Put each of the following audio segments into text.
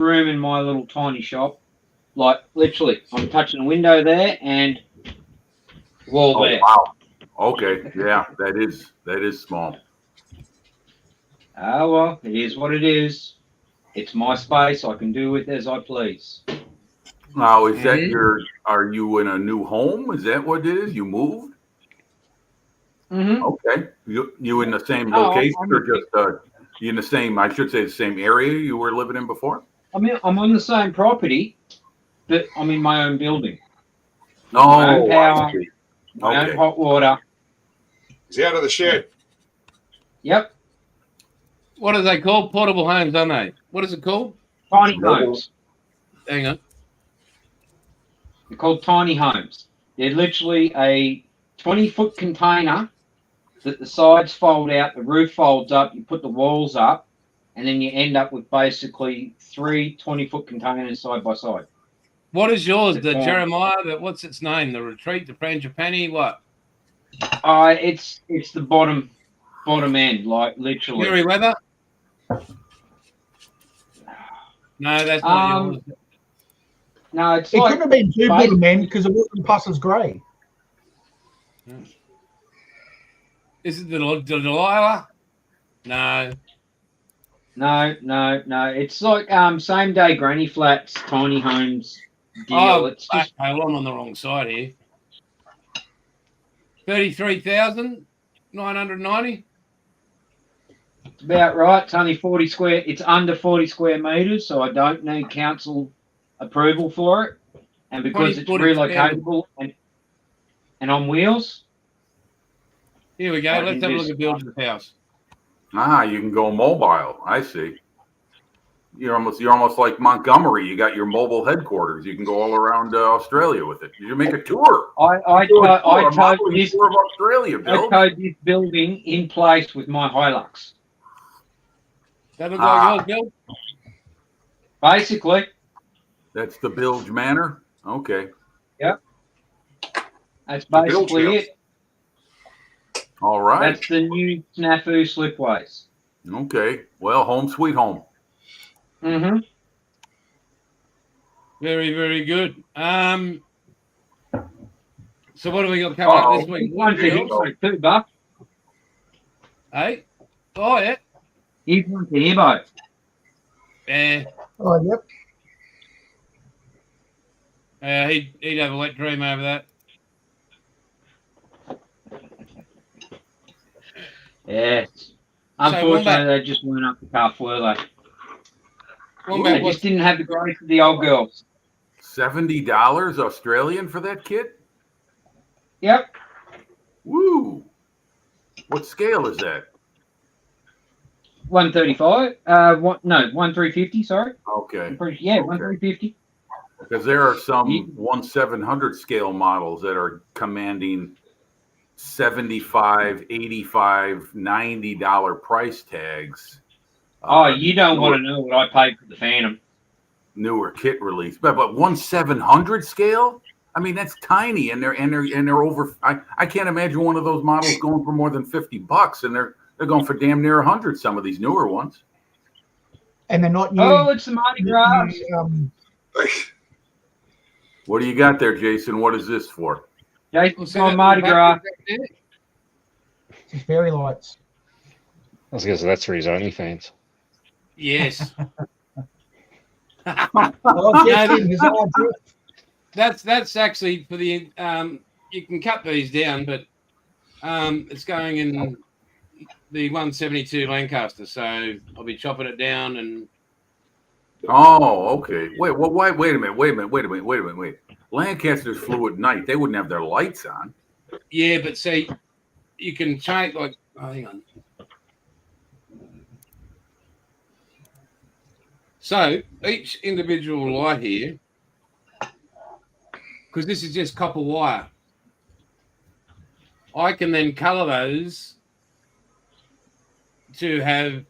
room in my little tiny shop. Like literally, I'm touching a window there and wall Oh there. wow. Okay. Yeah, that is small. Ah, well, it is what it is. It's my space. I can do with as I please. Now, is that Mhm. your? Are you in a new home? Is that what it is? You moved? Mm-hmm. Okay. You in the same Oh, location or just you in the same? I should say the same area you were living in before. I'm on the same property, but I'm in my own building with my own Oh, I power, see. my own Okay. hot water. He's out of the shed. Yep, What are they called? Portable homes, aren't they? What is it called? tiny Mobile. homes. Hang on. They're called tiny homes. They're literally a 20-foot container that the sides fold out, the roof folds up, you put the walls up, and then you end up with basically three 20-foot containers side by side. What is yours? The Um, Jeremiah? What's its name? The Retreat, the Frangipani? What? it's the bottom end, like literally. Fury Weather? No, that's not yours. No, it's It like couldn't have been two basically- bottom end because it wasn't Pusser's grey. Is it the Delilah? No. No. It's like same day granny flats, tiny homes deal. Oh, It's just I'm on the wrong side here. 33,990. it's about right. It's only 40 square. It's under 40 square meters, so I don't need council approval for it. And because it's 40 relocatable and on wheels, Here we go. I Let's can have a just- look at building the house. Ah, you can go mobile. I see. You're almost like Montgomery. You got your mobile headquarters. You can go all around Australia with it. You make a tour. I Do a tour, a towed modeling this tour of Australia, I Bill. towed this building in place with my Hilux. That look like yours, Bill? Basically, That's the Bilge Manor. Okay. that's The Bilge basically House. it. All right. That's the new snafu slipways. Okay. Well, home sweet home. Mm-hmm. Very, very good. So what do we got coming up this week? One for him, go. like $2. Hey? Oh, yeah. Here's one for Hibbo. Yeah. Oh, yep. He'd have a wet dream over that. Yeah. Wombat. Unfortunately, they just weren't up to par, were they? Wombat, They just didn't have the grace of the old girls. $70 Australian for that kit? Yep. Woo! What scale is that? 135. 1350. Sorry. Okay. Yeah, Okay. 1350. Because there are some Ye- 1/700 scale models that are commanding $75, $85, $90 price tags. Oh, you don't want to know what I paid for the Phantom. Newer kit release, but 1/700 scale. I mean, that's tiny, and they're over. I can't imagine one of those models going for more than $50, and they're going for damn near 100. Some of these newer ones. And they're not new. Oh, it's the Mardi Gras. What do you got there, Jason? What is this for? Jason's on Mardi Gras. It's fairy lights. I was going to say that's for his OnlyFans. Yes. Oh, yes, it is. Oh, yes. That's actually for the you can cut these down, but it's going in the 172 Lancaster, so I'll be chopping it down and Oh, okay. Wait a minute. Lancasters flew at night. They wouldn't have their lights on. yeah, but see, you can change like hang on. So each individual light here, because this is just copper wire, I can then color those to have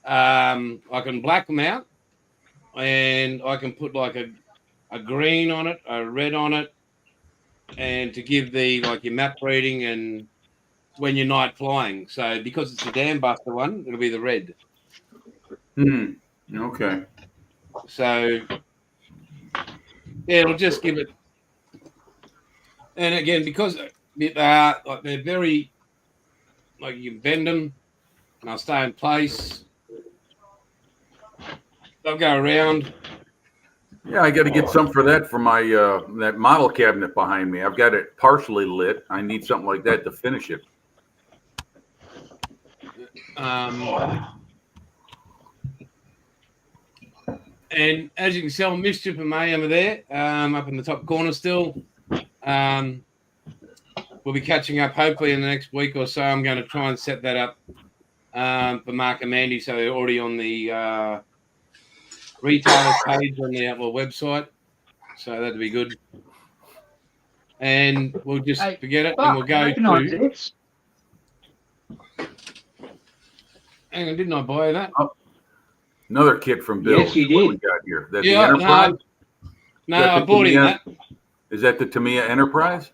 I can black them out and I can put like a green on it, a red on it, and to give the like your map reading and when you're night flying. So because it's a dam buster one, it'll be the red. Okay. So yeah, it'll just give it. And again, because they're very, like, you can bend them and they'll stay in place. They'll go around. Yeah, I got to get some for that for my that model cabinet behind me. I've got it partially lit. I need something like that to finish it. And as you can see, Mischief and Mayhem are there, up in the top corner still. We'll be catching up hopefully in the next week or so. I'm going to try and set that up for Mark and Mandy, so they're already on the retailer page on the Outlaw website. So that'd be good. And we'll just forget it, and we'll go to. Hang on, didn't I buy that? Another kit from Bill. Yes, you What did. we got here? That's Yeah, the Enterprise. No, I bought him that. Is that the Tamiya Enterprise?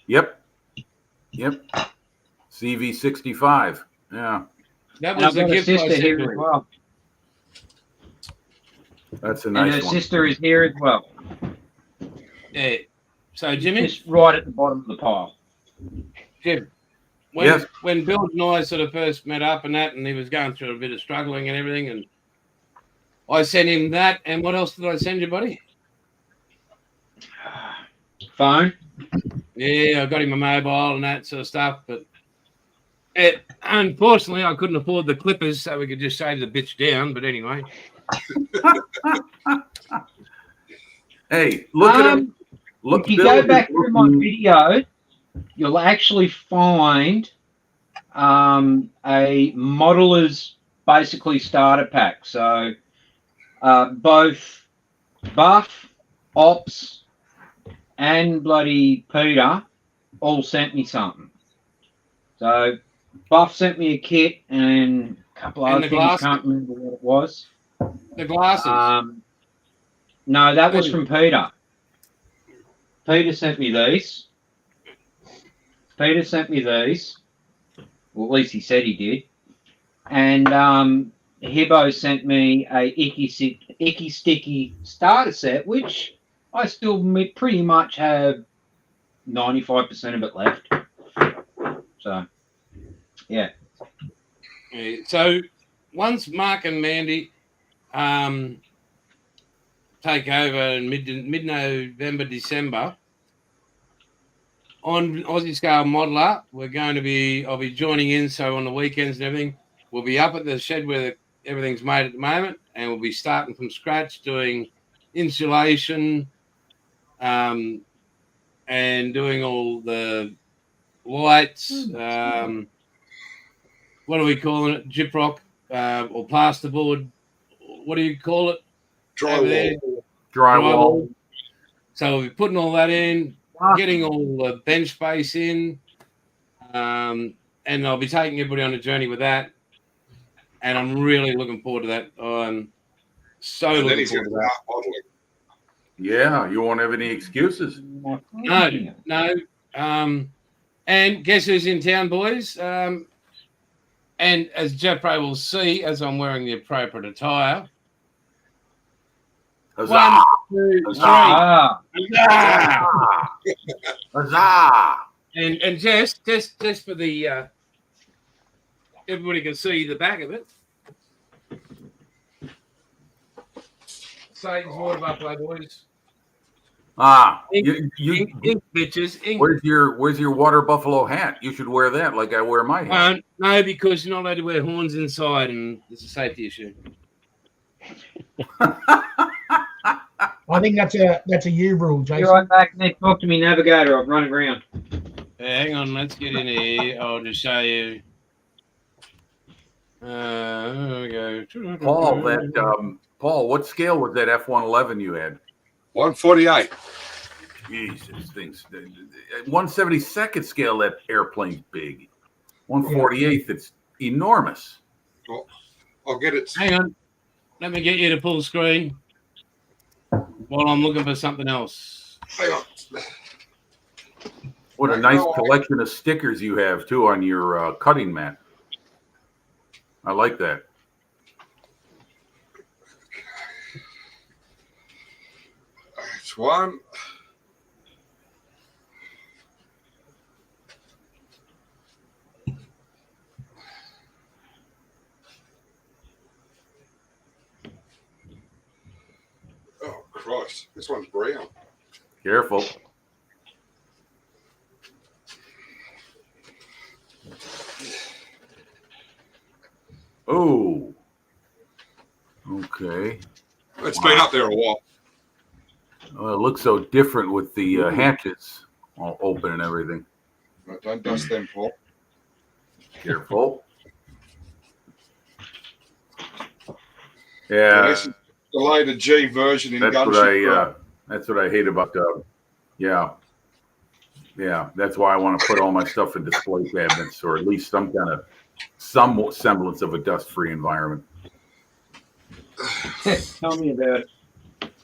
Yep. CV65. Yeah, That And I've was the got a gift I sister sent here as you. well. that's a And her nice one. sister is here as well. Yeah. So, Jimmy, Just right at the bottom of the pile. Jim, Yes. when Bill and I sort of first met up and that, and he was going through a bit of struggling and everything, and I sent him that. And what else did I send you, buddy? Phone. Yeah, I got him a mobile and that sort of stuff. But unfortunately, I couldn't afford the clippers, so we could just save the bitch down. But anyway. Hey, look at him. Look, If you Bill go is back through my looking- video, you'll actually find a modeler's basically starter pack. So both Buff, Ops, and bloody Peter all sent me something. So Buff sent me a kit and a couple And other the things. glasses. Can't remember what it was. The glasses. No, that was from Peter. Peter sent me these. Well, at least he said he did. And Hibbo sent me a Icky Sticky starter set, which I still pretty much have 95% of it left. So, yeah. Yeah, so once Mark and Mandy take over in mid-November, December, on Aussie Scale Modeler, I'll be joining in. So on the weekends and everything, we'll be up at the shed where everything's made at the moment, and we'll be starting from scratch, doing insulation, and doing all the lights. What are we calling it? Gyprock or plasterboard? What do you call it? Over there? drywall. So we'll be putting all that in, getting all the bench space in, and I'll be taking everybody on a journey with that. And I'm really looking forward to that. I'm so And then looking he's forward going to to that. start modeling. Yeah, you won't have any excuses. No. And guess who's in town, boys? And as Jeffrey will see, as I'm wearing the appropriate attire. Huzzah! 1, 2, 3. Ah, Huzzah! Huzzah! And just for the everybody can see the back of it. Satan's water buffalo, boys. You, Ink bitches. Ink. where's your water buffalo hat? You should wear that like I wear my hat. No, because you're not allowed to wear horns inside, and it's a safety issue. I think that's a you rule, Jason. you're right back there. Talk to me, Navigator. I've run around. Hang on, let's get in here. I'll just show you. There we go. Paul, what scale was that F-111 you had? 148. Jesus, things. 1/72nd scale, that airplane's big. 1/48th, it's enormous. I'll get it. Hang on. Let me get you to full screen while I'm looking for something else. Hang on. What a nice collection of stickers you have too on your cutting mat. I like that. Which one? Oh, Christ. This one's brown. Careful. Oh. Okay. It's been up there a while. Well, it looks so different with the hatches all open and everything. No, don't dust them, Paul. Careful. Yeah, This is the later G version in that's what Gunship. that's what I hate about yeah. That's why I want to put all my stuff in display cabinets, or at least some semblance of a dust-free environment. Tell me about it.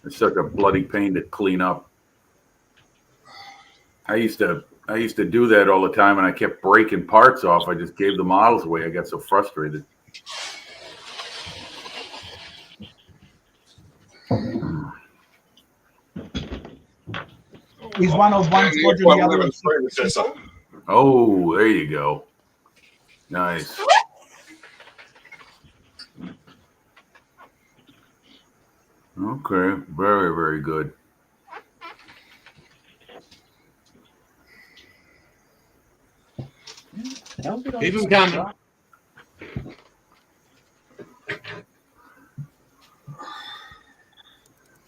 It's such a bloody pain to clean up. I used to do that all the time, and I kept breaking parts off. I just gave the models away. I got so frustrated. Is one of one squadron, the other of predecessor. Oh, there you go. Nice. Okay, very, very good. Keep them coming.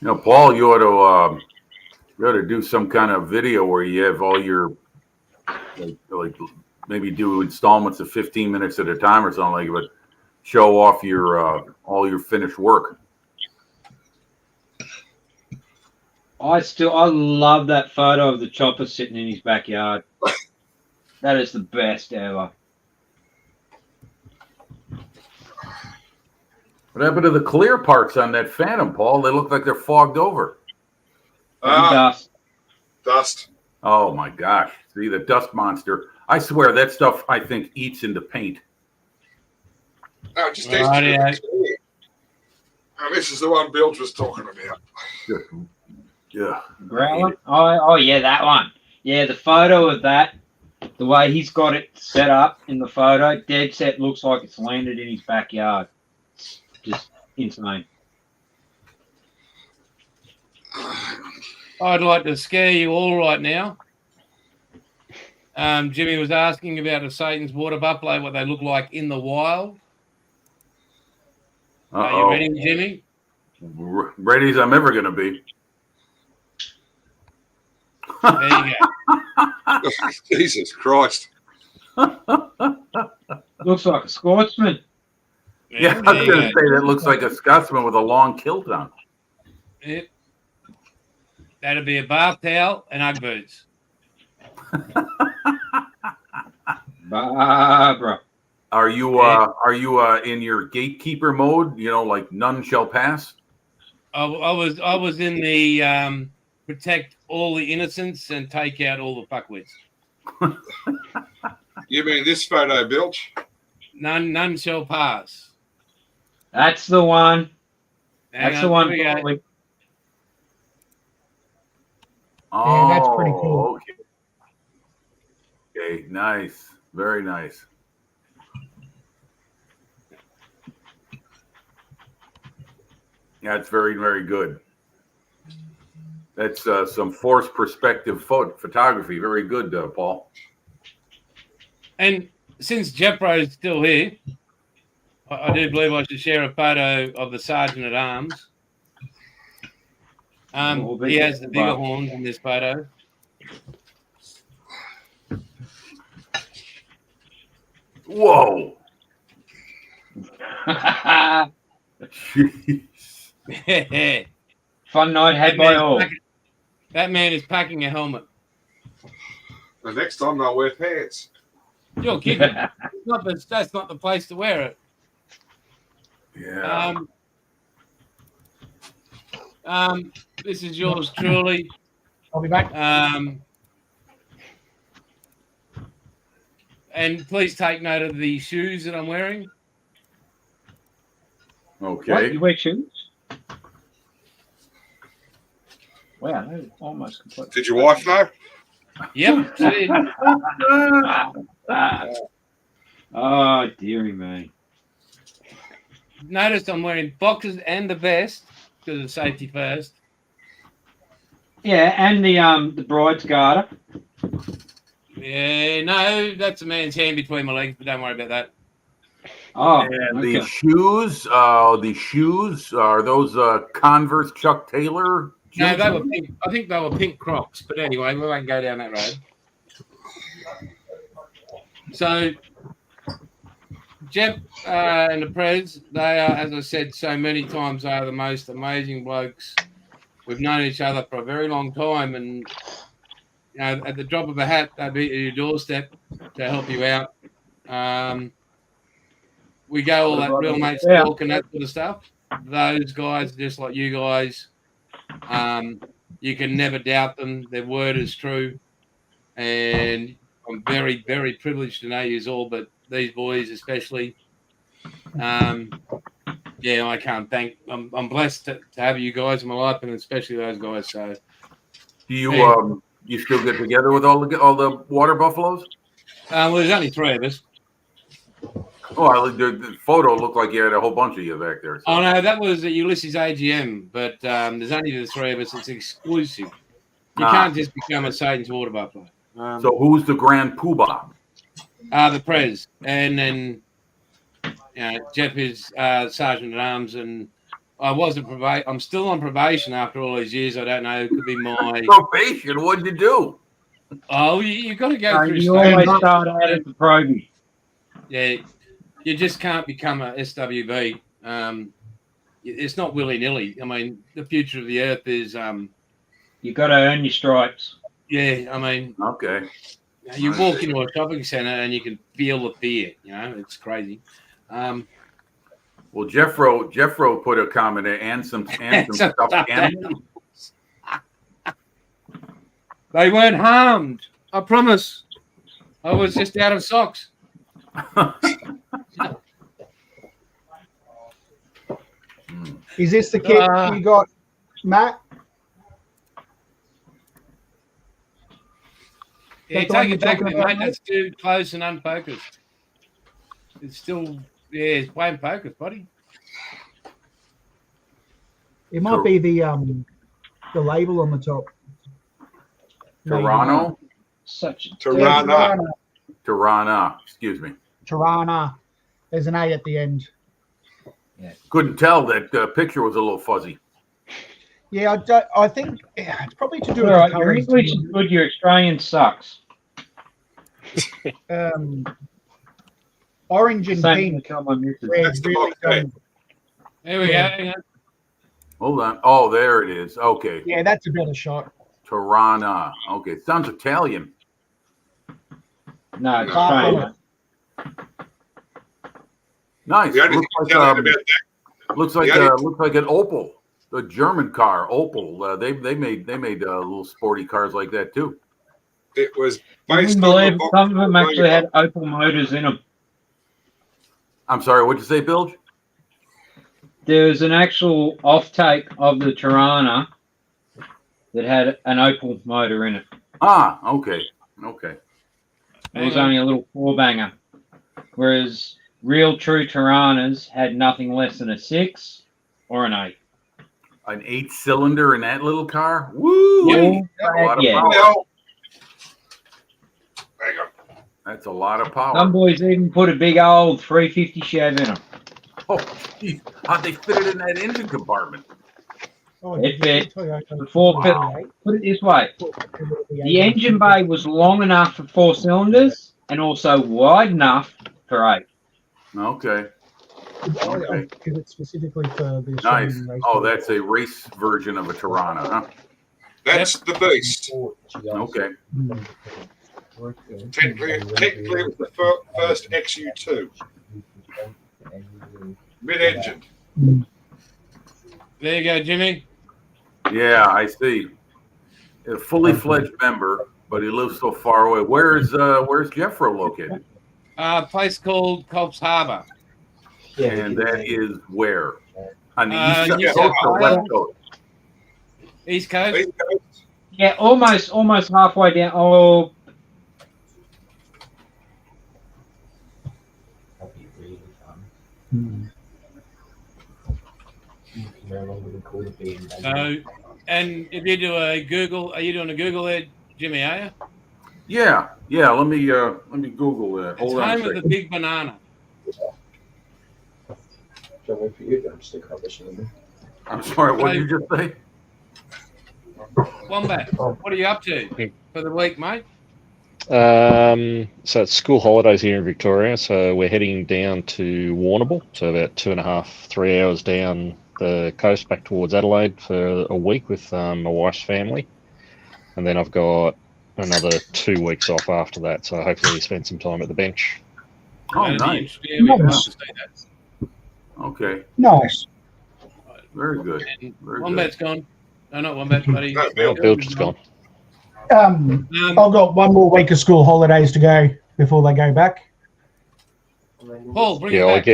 You know, Paul, you ought to do some kind of video where you have all your like maybe do installments of 15 minutes at a time or something like it, but show off your all your finished work. I love that photo of the chopper sitting in his backyard. That is the best ever. What happened to the clear parts on that Phantom, Paul? They look like they're fogged over. Dust. Dust. Oh my gosh. See, the dust monster. I swear that stuff, I think, eats into paint. No, just Rightio. And this is the one Bilge was talking about. Yeah. Growler? Oh, yeah, that one. Yeah, the photo of that, the way he's got it set up in the photo, dead set looks like it's landed in his backyard. It's just insane. I'd like to scare you all right now. Jimmy was asking about a Satan's water buffalo, what they look like in the wild. Are you ready, Jimmy? Ready as I'm ever going to be. There you go. Jesus Christ. Looks like a Scotsman. Yeah, I was there you going to go. say that looks like a Scotsman with a long kilt on. Yep. That'd be a bath towel and Ugg boots. Barbara. Are you in your gatekeeper mode? You know, like none shall pass. I was in the protect all the innocents and take out all the fuckwits. You mean this photo, Bilge? None shall pass. That's the one. Hang That's on, the one. here we go. Probably. Oh, that's pretty cool. Okay. Okay, nice. Very nice. Yeah, it's very, very good. That's some forced perspective photography. Very good, Paul. And since Jeffro is still here, I do believe I should share a photo of the Sergeant at Arms. He has the bigger horns in this photo. Whoa. Jeez. Fun night had by all. That man is packing a helmet. The next time they'll wear pants. You're kidding. That's not the place to wear it. Yeah. This is yours truly. I'll be back. And please take note of the shoes that I'm wearing. Okay. What? You wear shoes? Wow, that was almost complete. Did your wife know? Yep. See? Oh, dearie me. Notice I'm wearing boxers and the vest because of safety first. Yeah, and the bride's garter. Yeah, no, that's a man's hand between my legs, but don't worry about that. Oh, And okay. the shoes are those Converse Chuck Taylor? No, Jeans? they were pink. I think they were pink Crocs, but anyway, we won't go down that road. So, Jeff and the Prez, they are, as I said so many times, they are the most amazing blokes. We've known each other for a very long time, and you know, at the drop of a hat, they'll be at your doorstep to help you out. We go all that real mates talk and that sort of stuff. Those guys, just like you guys, you can never doubt them. Their word is true, and I'm very, very privileged to know you all, but these boys especially. Yeah, I can't thank. I'm blessed to have you guys in my life, and especially those guys. So, Do you you still get together with all the water buffaloes? well, there's only three of us. Oh, the photo looked like you had a whole bunch of you back there. So. Oh no, that was at Ulysses AGM, but there's only the three of us. It's exclusive. You can't just become a Satan's water buffalo. So who's the grand poobah? The Prez, and then Jeff is Sergeant at Arms, and I wasn't I'm still on probation after all these years. I don't know. It could be my Probation? What'd you do? Oh, you got to go through. You always start out at the probie. Yeah, you just can't become a SWB. It's not willy nilly. I mean, the future of the earth is. You got to earn your stripes. Yeah, I mean. Okay. You walk into a shopping center and you can feel the fear. You know, it's crazy. Well, Jeffro put a comment there and some stuffed animals. They weren't harmed. I promise. I was just out of socks. Is this the kit you got, Matt? Yeah, take it back, mate. That's too close and unfocused. It's still, it's playing focus, buddy. It might be the label on the top. Toronto? Tirana. Tirana. Excuse me. Tirana. There's an A at the end. Yeah. Couldn't tell. That picture was a little fuzzy. Yeah, I think it's probably to do All with right, the your colours. English is good, your Australian sucks. Orange and Same pink. tell my missus. Red, That's the really box set. done. There we go. Hang on. Hold on. Oh, there it is. Okay. Yeah, that's a better shot. Tirana. Okay. Sounds Italian. No, it's Ah, Australian. Nice. The only thing Looks Italian like, about that, looks like an Opel, the German car Opel. They made little sporty cars like that too. it was I based wouldn't on believe the box some of them set. actually had Opel motors in them. I'm sorry. What'd you say, Bilge? There's an actual offtake of the Tirana that had an Opel motor in it. Ah, okay. Okay. It was only a little four-banger. Whereas real true Tiranas had nothing less than a 6 or an 8. An 8-cylinder in that little car? Woo! Yeah. That's a lot of Yeah. power. Well, there you go. That's a lot of power. Some boys even put a big old 350 Chev in them. Oh, geez. How'd they fit it in that engine compartment? Oh, It fit. Toyota. Before, put it this way, the engine bay was long enough for 4 cylinders and also wide enough for 8. Okay. Okay. Because it's specifically for the Nice. Australian race. Oh, that's a race version of a Tirana, huh? That's the beast. Okay. Technically it was the first XU2. Mid-engine. There you go, Jimmy. Yeah, I see. A fully fledged member, but he lives so far away. Where's Jeffro located? A place called Cobbs Harbour. And that is where? On the New east South coast or west Wales. coast? East Coast. East Coast. Yeah, almost halfway down. Oh, That'd be really fun. Hmm. No longer be called a BMW. So, and if you do a Google, are you doing a Google there, Jimmy? Are you? Yeah. Let me Google that. It's Hold on a home of the second. big banana. Shall I wait for you, drumstick rubbish in there? I'm sorry. What did you just say? Wombat, what are you up to for the week, mate? So it's school holidays here in Victoria, so we're heading down to Warrnambool, so about 2.5, 3 hours down the coast back towards Adelaide for a week with my wife's family, and then I've got another 2 weeks off after that. So hopefully spend some time at the bench. Oh, That'd be nice. interesting. Yeah, we'd love Nice. to see that. Okay. Nice. Very good. And Very Wombat's gone. No, not Wombat, buddy. No, Oh, Bill. Bilge is gone. I've got one more week of school holidays to go before they go back. Paul, bring Yeah, it I back.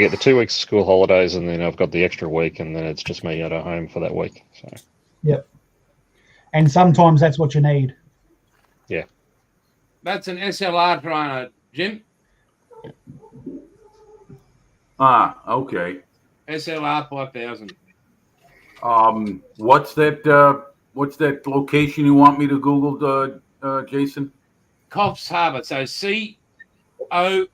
get the 2 weeks of school holidays, and then I've got the extra week, and then it's just me at home for that week. So And sometimes that's what you need. That's an SLR trainer, Jim. Okay. SLR 5000. What's that location you want me to Google, Jason? Coffs Harbour. So COFFS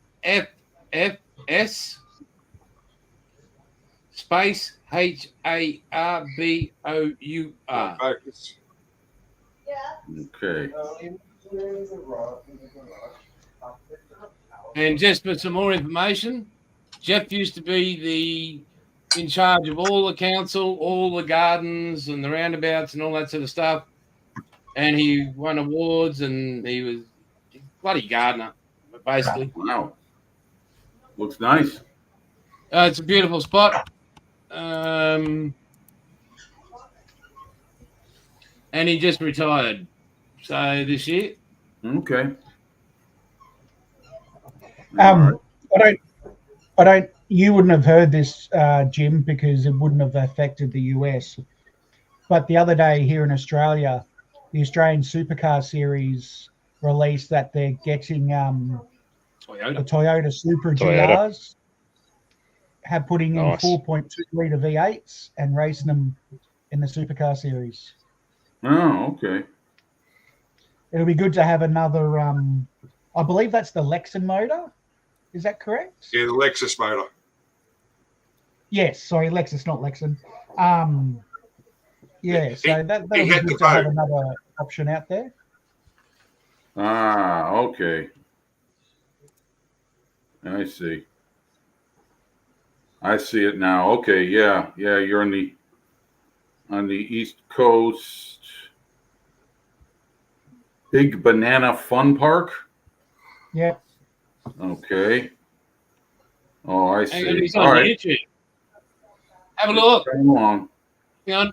space HARBOUR. Focus. Okay. And just for some more information, Jeff used to be in charge of all the council, all the gardens and the roundabouts and all that sort of stuff. And he won awards and he was a bloody gardener, basically. Wow. Looks nice. It's a beautiful spot. And he just retired. So this year. Okay. I don't. You wouldn't have heard this, Jim, because it wouldn't have affected the US. But the other day here in Australia, the Australian Supercar Series released that they're getting the Toyota Supra GRs, putting in Nice. 4.2 litre V8s and racing them in the Supercar Series. Oh, okay. It'll be good to have another. I believe that's the Lexan motor. Is that correct? Yeah, the Lexus motor. Yes. Sorry, Lexus, not Lexan. Yeah. So that'll be hit good the to have boat. another option out there. Okay. I see. I see it now. Okay, yeah. You're on the East Coast. Big Banana Fun Park. Yeah. Okay. Oh, I Hang on, see. he's All on right. YouTube. Have a look. Come along. Hang on.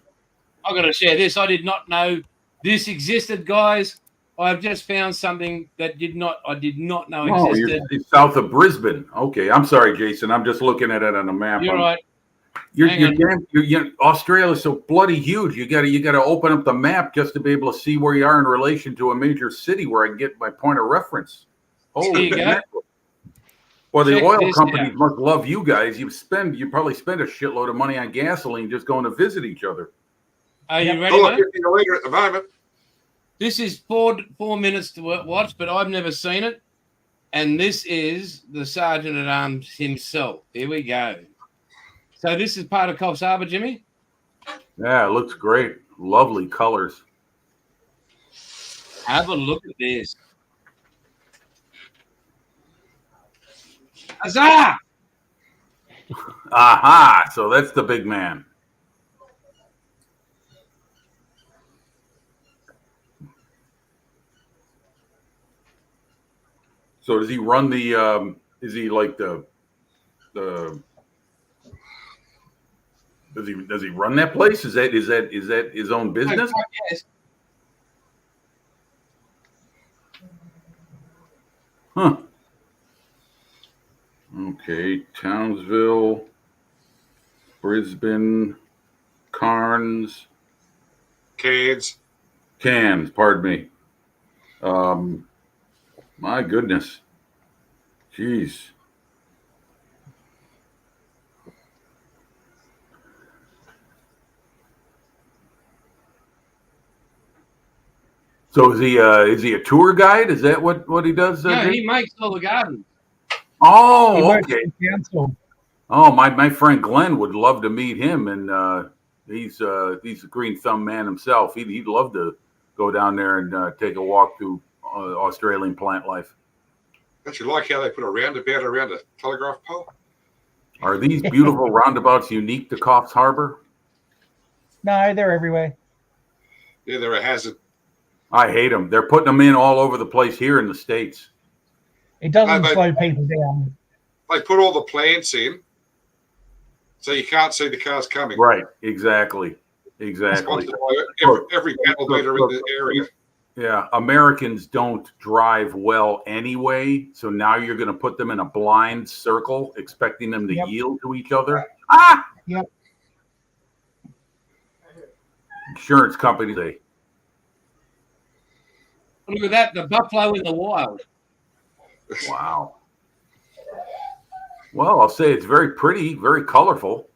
I've got to share this. I did not know this existed, guys. I've just found something that I did not know Oh, existed. you're south of Brisbane. Okay, I'm sorry, Jason. I'm just looking at it on a map. You're right. Australia's so bloody huge. You gotta open up the map just to be able to see where you are in relation to a major city where I can get my point of reference. There you go. mackerel. Well, the Check oil this companies out. must love you guys. You probably spend a shitload of money on gasoline just going to visit each other. Are you ready, $1.50 mate? a litre at the moment. This is 4 minutes to watch, but I've never seen it. And this is the Sergeant at Arms himself. Here we go. So this is part of Coffs Harbour, Jimmy. Yeah, it looks great. Lovely colors. Have a look at this. Huzzah! Aha! So that's the big man. So does he run the? Is he like the? Does he run that place? Is that his own business? Yes. Huh. Okay, Townsville, Brisbane, Cairns, Cans. Cans, pardon me. My goodness. Jeez. So is he a tour guide? Is that what he does? No, Jake? he makes all the gardens. He Oh, works okay. for the council. Oh, my friend Glenn would love to meet him, and he's a green thumb man himself. He'd love to go down there and take a walk through Australian plant life. Don't you like how they put a roundabout around a telegraph pole? Are these beautiful roundabouts unique to Coffs Harbour? No, they're everywhere. Yeah, they're a hazard. I hate them. They're putting them in all over the place here in the States. It doesn't but- slow people down. They put all the plants in, so you can't see the cars coming. Right. Exactly. Exactly. Sponsored by every cattle meter in the area. Yeah. Americans don't drive well anyway. So now you're going to put them in a blind circle, expecting them to Yep. yield to each other. Ah! Yep. Insurance companies, they. Look at that, the buffalo in the wild. Wow. Well, I'll say it's very pretty, very colorful.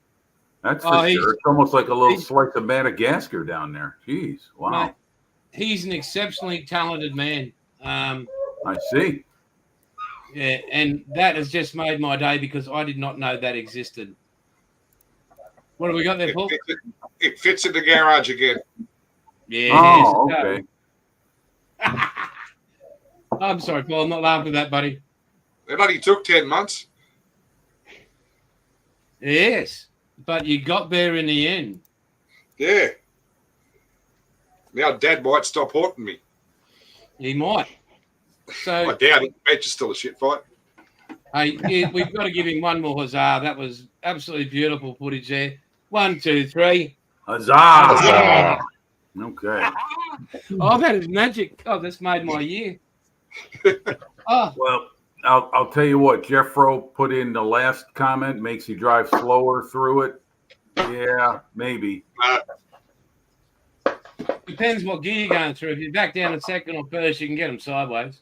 That's for sure. It's almost like a little slice of Madagascar down there. Jeez. Wow. Mate, he's an exceptionally talented man. I see. Yeah, and that has just made my day because I did not know that existed. What have we got there, Paul? It fits in the garage again. Yeah. Oh, okay. I'm sorry, Paul. I'm not laughing at that, buddy. It only took 10 months. Yes, but you got there in the end. Yeah. Now Dad might stop haunting me. He might. I So, doubt it. Bench is still a shit fight. hey, yeah, we've got to give him one more huzzah. That was absolutely beautiful footage there. 1, 2, 3. Huzzah! Okay. Oh, that is magic. Oh, that's made my year. Oh, Well, I'll tell you what. Jeffro put in the last comment. Makes you drive slower through it. Yeah, maybe. depends what gear you're going through. If you're back down in second or first, you can get them sideways.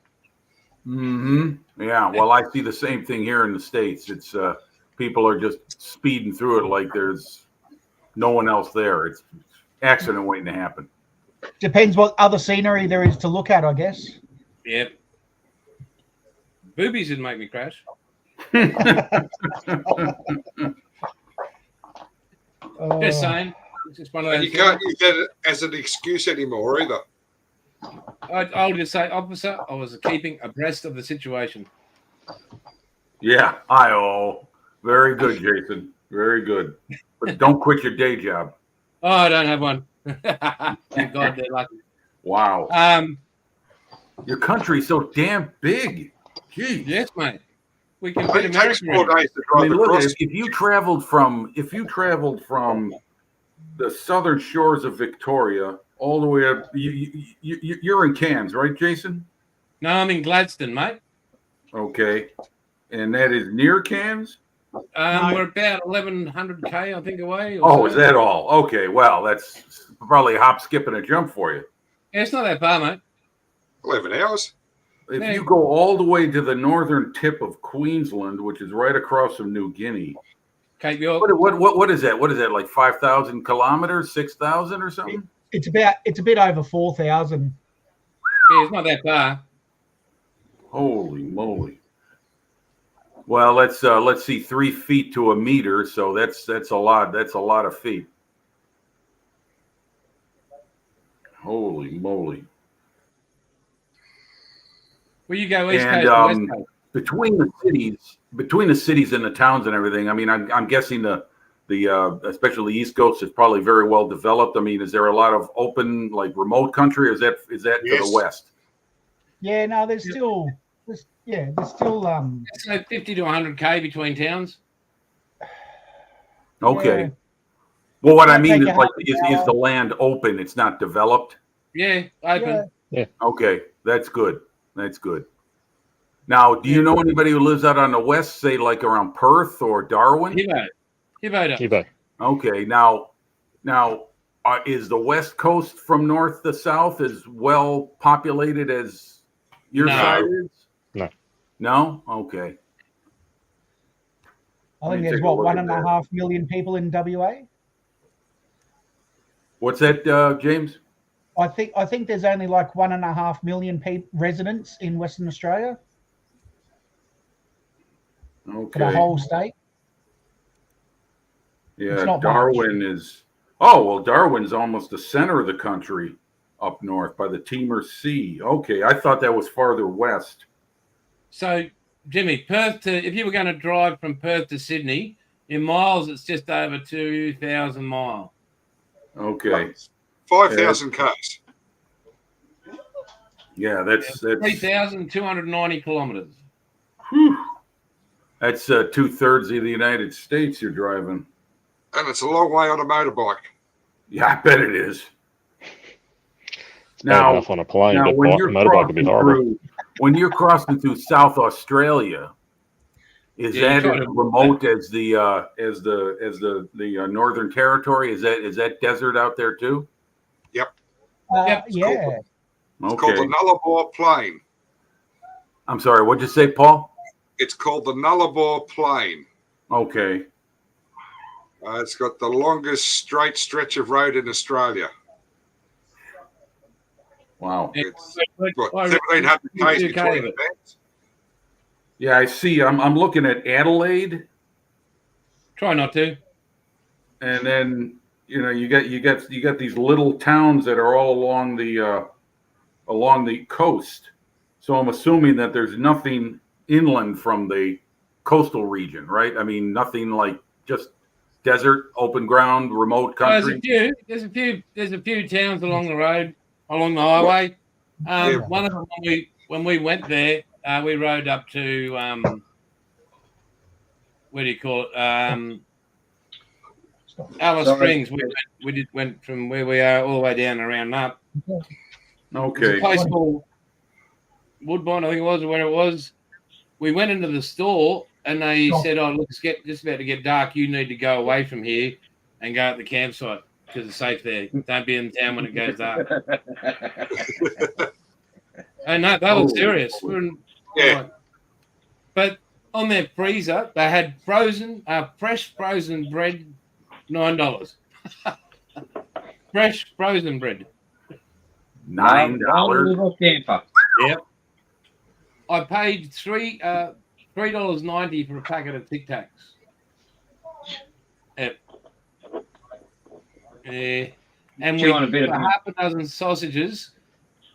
Mm-hmm. Yeah. Well, I see the same thing here in the States. It's people are just speeding through it like there's no one else there. It's accident waiting to happen. Depends what other scenery there is to look at, I guess. Yep. Boobies would make me crash. Just saying. It's just one of And those you can't use that as an excuse anymore either. I'll just say, officer, I was keeping abreast of the situation. Yeah. Very good, Jason. Very good. But don't quit your day job. Oh, I don't have one. Thank God they're lucky. Wow. Your country's so damn big. Gee. Yes, mate. We can It fit takes America 4 in. days to I drive mean, look, across. if you traveled from the southern shores of Victoria all the way up, you're in Cairns, right, Jason? No, I'm in Gladstone, mate. Okay, and that is near Cairns. We're about 1,100k, I think, away. or Oh, so. is that all? Okay, well, that's probably a hop, skip, and a jump for you. Yeah, it's not that far, mate. 11 hours. If Yeah. you go all the way to the northern tip of Queensland, which is right across from New Guinea, Cape York. what is that? What is that? Like 5,000 kilometers, 6,000 or something? It's a bit over 4,000. Yeah, it's not that far. Holy moly! Well, let's see, 3 feet to a meter. So that's a lot. That's a lot of feet. Holy moly! Well, you go east And, coast or west coast. between the cities and the towns and everything. I mean, I'm guessing the especially the East Coast is probably very well developed. I mean, is there a lot of open, like, remote country? Or is that to Yes. the west? Yeah, no, there's still So 50 to 100k between towns. Okay. Yeah. Well, what I Might mean take is, a like, half an is hour. the land open? It's not developed. Yeah, open. Yeah. Okay, that's good. That's good. Now, do you know anybody who lives out on the west, say like around Perth or Darwin? Hibbo. Hibbo. Okay, now, is the West Coast from north to south as well populated as your No. side is? No. No? Okay. I Let think me there's take a what look at 1.5 million people in WA. What's that, James? I think there's only like 1.5 million residents in Western Australia for the Okay. whole state. Yeah, It's not Darwin is. Oh, well, Darwin's almost the center of the country up north by the Timor Sea. Okay, I thought that was farther west. So, Jimmy, if you were going to drive from Perth to Sydney, in miles, it's just over 2,000 miles. Okay. 5,000 Ks. Yeah, that's 3,290 kilometres. whew. That's 2/3 of the United States you're driving. And it's a long way on a motorbike. Yeah, I bet it is. It's bad enough on a plane, but when a you're motorbike would be horrible. when you're crossing through South Australia, is Yeah, that you as try to- remote as the Northern Territory? Is that desert out there too? Yep. Yeah. It's called Okay. the Nullarbor Plain. I'm sorry. What'd you say, Paul? It's called the Nullarbor Plain. Okay. It's got the longest straight stretch of road in Australia. Wow. It's What, what, 1,700 Ks between the bends. Yeah, I see. I'm looking at Adelaide, Try not to. and then you got these little towns that are all along the coast. So I'm assuming that there's nothing inland from the coastal region, right? I mean, nothing like just desert, open ground, remote country. There's a few towns along the road, along the highway. Yeah. One of them, when we went there, we rode up to what do you call it? Alice Sorry. Springs. We went from where we are all the way down around up. There's Okay. a place called Woodbine, I think it was, or where it was. We went into the store and they said, "Oh, look, it's just about to get dark. You need to go away from here and go at the campsite because it's safe there. Don't be in town when it goes dark." And no, they were serious. Yeah. But on their freezer, they had fresh frozen bread, $9. Fresh frozen bread. $9. Tampa. Yep. I paid $3.90 for a packet of Tic Tacs. Yep. And Chew on a bit for of half a dozen sausages,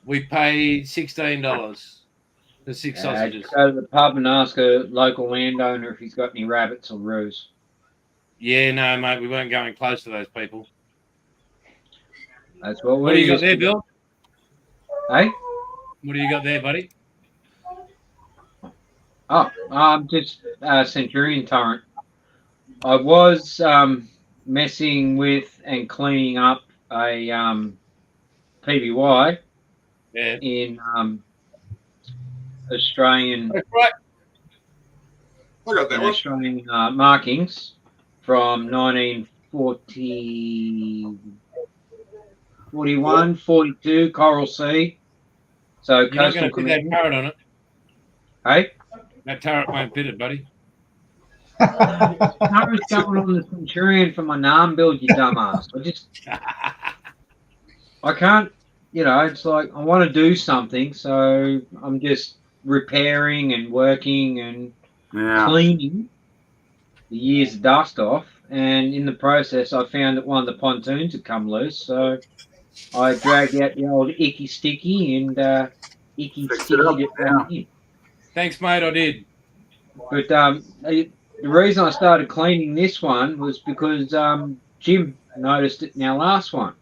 we paid $16 for 6 sausages. Go to the pub and ask a local landowner if he's got any rabbits or roos. Yeah, no, mate, we weren't going close to those people. That's what What do we you got used there, to do. Bill? Hey? What do you got there, buddy? Oh, just Centurion Torrent. I was messing with and cleaning up a PBY Yeah. in Australian That's right. I got that one. Australian markings from 1940, 41, 42, Coral Sea. So You're not coastal going to put that command. turret on it. Hey? That turret won't fit it, buddy. Turret's going on the Centurion for my NARM build, you dumbass. I can't, it's like I want to do something, so I'm just repairing and working and Yeah. cleaning the years of dust off. And in the process, I found that one of the pontoons had come loose, so I dragged out the old icky sticky and icky Fixed sticky it up, it back in. Thanks, mate. I did. But the reason I started cleaning this one was because Jim noticed it in our last one.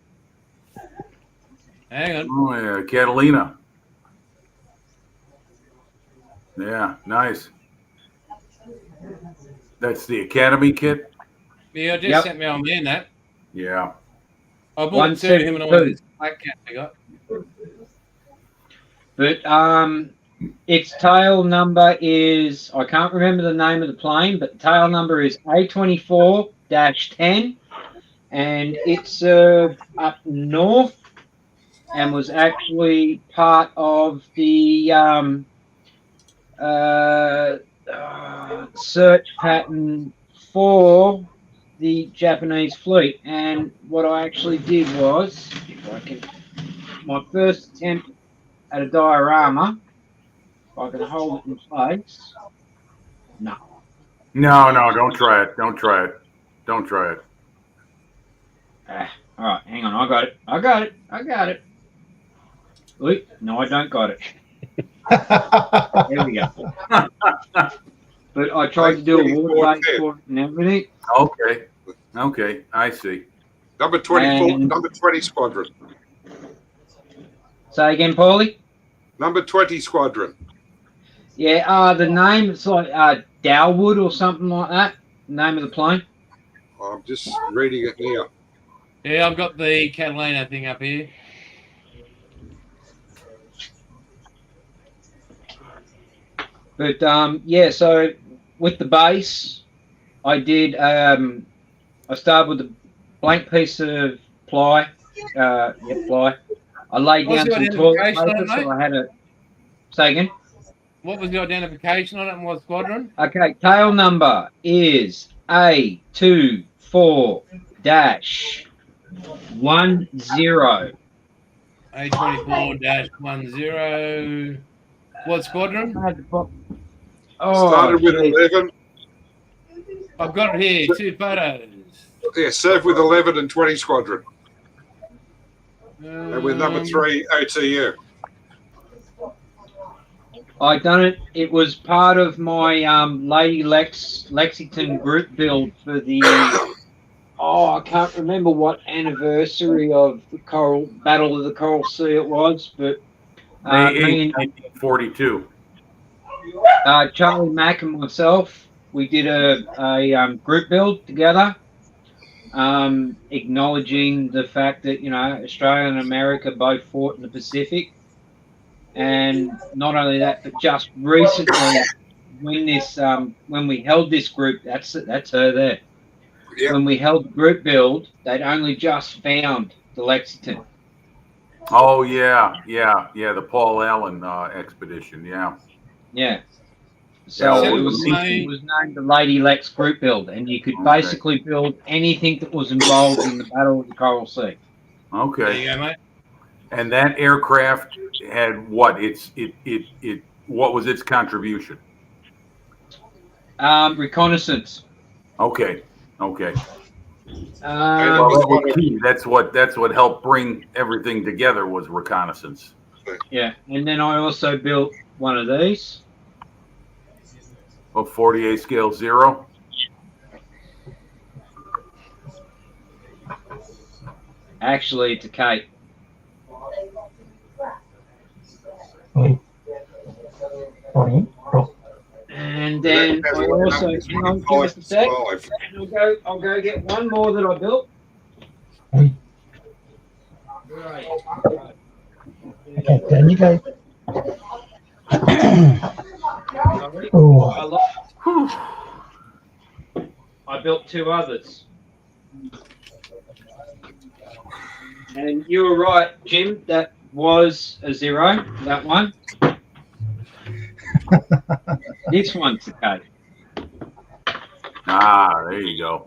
Hang on. Oh yeah, Catalina. Yeah, nice. That's the Academy kit. Yeah, I just Yep. sent me on man that. Yeah. I bought it to him and I 172. wanted this black cat I got. But its tail number is, I can't remember the name of the plane, but the tail number is A24-10, and it served up north and was actually part of the search pattern for the Japanese fleet. And what I actually did was, if I can, my first attempt at a diorama, if I can hold it in place. No. No, don't try it. Don't try it. Don't try it. All right, hang on. I got it. Wait, no, I don't got it. There we go. But I tried to do a water base for it and everything. Okay, I see. Number 24, And- number 20 squadron. Say again, Paulie? Number 20 squadron. Yeah, the name, it's like Dalwood or something like that. Name of the plane. I'm just reading it now. Yeah, I've got the Catalina thing up here. But yeah, so with the base, I did. I started with a blank piece of ply. Ply. I laid What's down your some toilet identification on paper, it, so mate? I had a. Say again. What was the identification on it and what squadron? Okay, tail number is A24-10. A24-10. What squadron? Oh, Started with geez. 11. I've got it here. 2 photos. Yeah, served with 11 and 20 squadron. And with number 3, OTU. I done it. It was part of my Lady Lexington group build for the. I can't remember what anniversary of the Battle of the Coral Sea it was, but May 8th, me and 1942. Charlie Mack and myself, we did a group build together, acknowledging the fact that Australia and America both fought in the Pacific. And not only that, but just recently, when we held this group, that's her there. Yeah. When we held the group build, they'd only just found the Lexington. Oh yeah, the Paul Allen expedition. Yeah. Yeah. So Yeah, it was named the Lady Lex group build, and you could basically build anything that was involved in the Battle of the Coral Sea. There Okay. you go, mate. And that aircraft had what? What was its contribution? Reconnaissance. Okay. And Well, was that was key. That's what helped bring everything together was reconnaissance. Yeah, and then I also built one of these. A 48 scale 0. Actually, it's a Kate. And then I also, hang on just a sec. I'll go get one more that I built. Right. Okay, down you go. Oh, I built 2 others. And you were right, Jim. That was a 0. That one. This one's okay. There you go.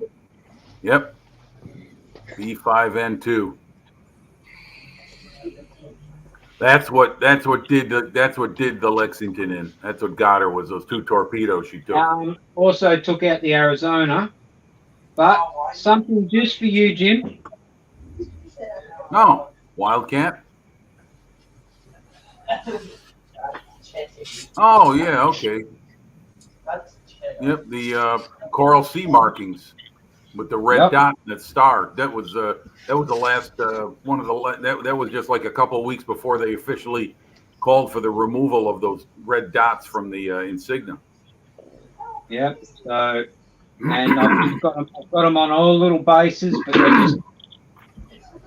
Yep. B5N2. That's what did the Lexington in. That's what got her was those 2 torpedoes she took. Also took out the Arizona. But something just for you, Jim. No, Wildcat. Oh yeah, okay. Yep, the Coral Sea markings with the red dot and that star. That was the last one of the. That was just like a couple of weeks before they officially called for the removal of those red dots from the insignia. Yep. So, and I've got them on all little bases, but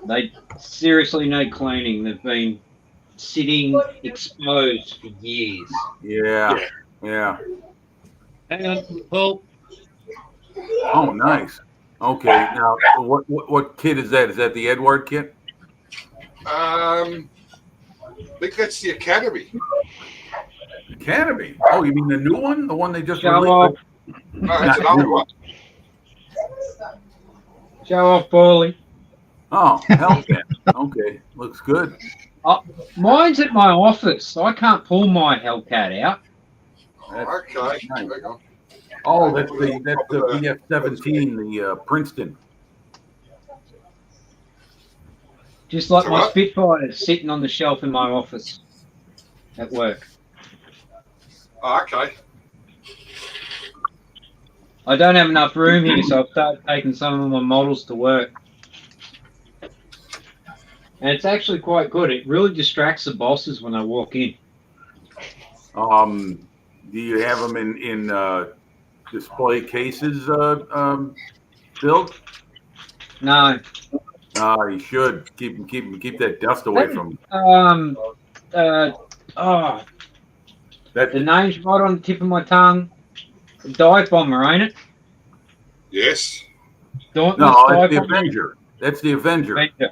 they seriously need cleaning. They've been sitting exposed for years. Yeah. Hang on, Paul. Oh, nice. Okay, now what kit is that? Is that the Edward kit? I think that's the Academy. Academy. Oh, you mean the new one? The one they just Show released? off. No, that's an old one. Show off, Paulie. Oh, Hellcat. Okay, looks good. Mine's at my office. I can't pull my Hellcat out. Okay. Nice. Hang on. Oh, that's the BF-17, the Princeton. Just like So my what? Spitfire is sitting on the shelf in my office at work. Oh, okay. I don't have enough room here, so I've started taking some of my models to work. And it's actually quite good. It really distracts the bosses when I walk in. Do you have them in display cases, Bill? No. You should keep that dust away from. That's The name's right on the tip of my tongue. Dive Bomber, ain't it? Yes. Dauntless no, Dive that's the Bomber? Avenger. That's the Avenger. Avenger.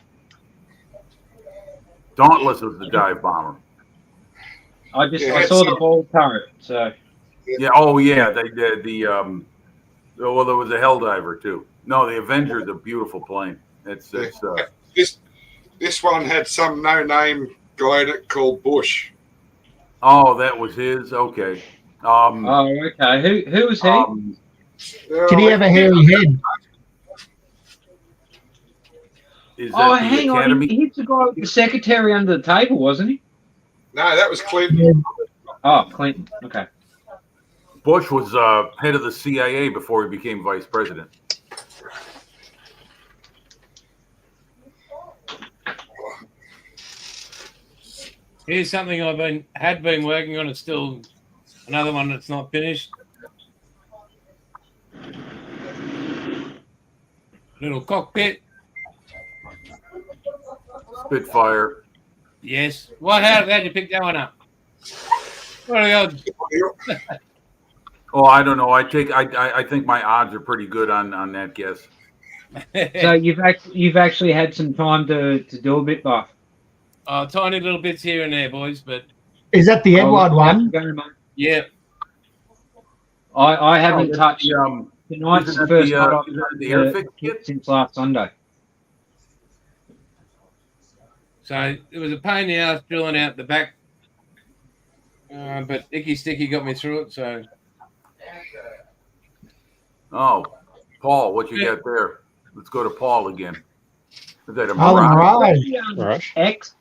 Dauntless was the dive bomber. I Yeah, saw so- the ball turret, so Yeah. Oh, yeah. They did well, there was a Helldiver too. No, the Avenger is a beautiful plane. It's This one had some no-name guy in it called Bush. oh, that was his. Okay. okay. Who was he? Did he have a hairy head? Is that Oh, the hang on. Academy? He's the guy with the secretary under the table, wasn't he? No, that was Clinton. Oh, Clinton. Okay. Bush was head of the CIA before he became vice president. Here's something had been working on. It's still another one that's not finished. Little cockpit. Spitfire. Yes. How'd you pick that one up? What are the odds? Oh, I don't know. I think my odds are pretty good on that guess. So you've actually had some time to do a bit, Buff. Tiny little bits here and there, boys, but Is that the Edward one? yeah. I haven't touched. The, Tonight's is the that first the, night I've is that the done Airfix kit? since last Sunday. So it was a pain in the ass drilling out the back, but Icky Sticky got me through it. So Oh, Paul, what you got there? Let's go to Paul again. Is that a Oh, the Mirage? Mirage. Mirage. X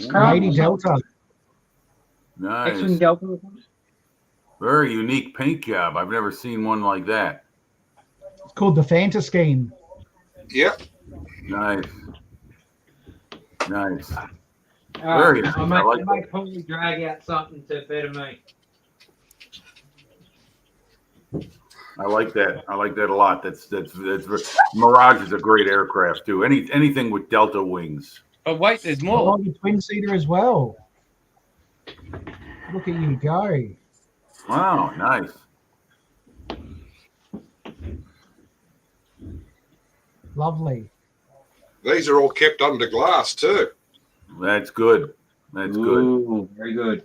craft. 80 Delta. Nice. X-Wing Delta or something? Very unique paint job. I've never seen one like that. It's called the Fanta Scheme. Yep. Nice. Nice. Very nice. I I might, like I might probably drag out something to better me. I like that. I like that a lot. That's Mirage is a great aircraft too. Anything with delta wings. but wait, there's more. Oh, the twin seater as well. Look at you go. Wow, nice. Lovely. These are all kept under glass too. That's good. That's good. Ooh, very good.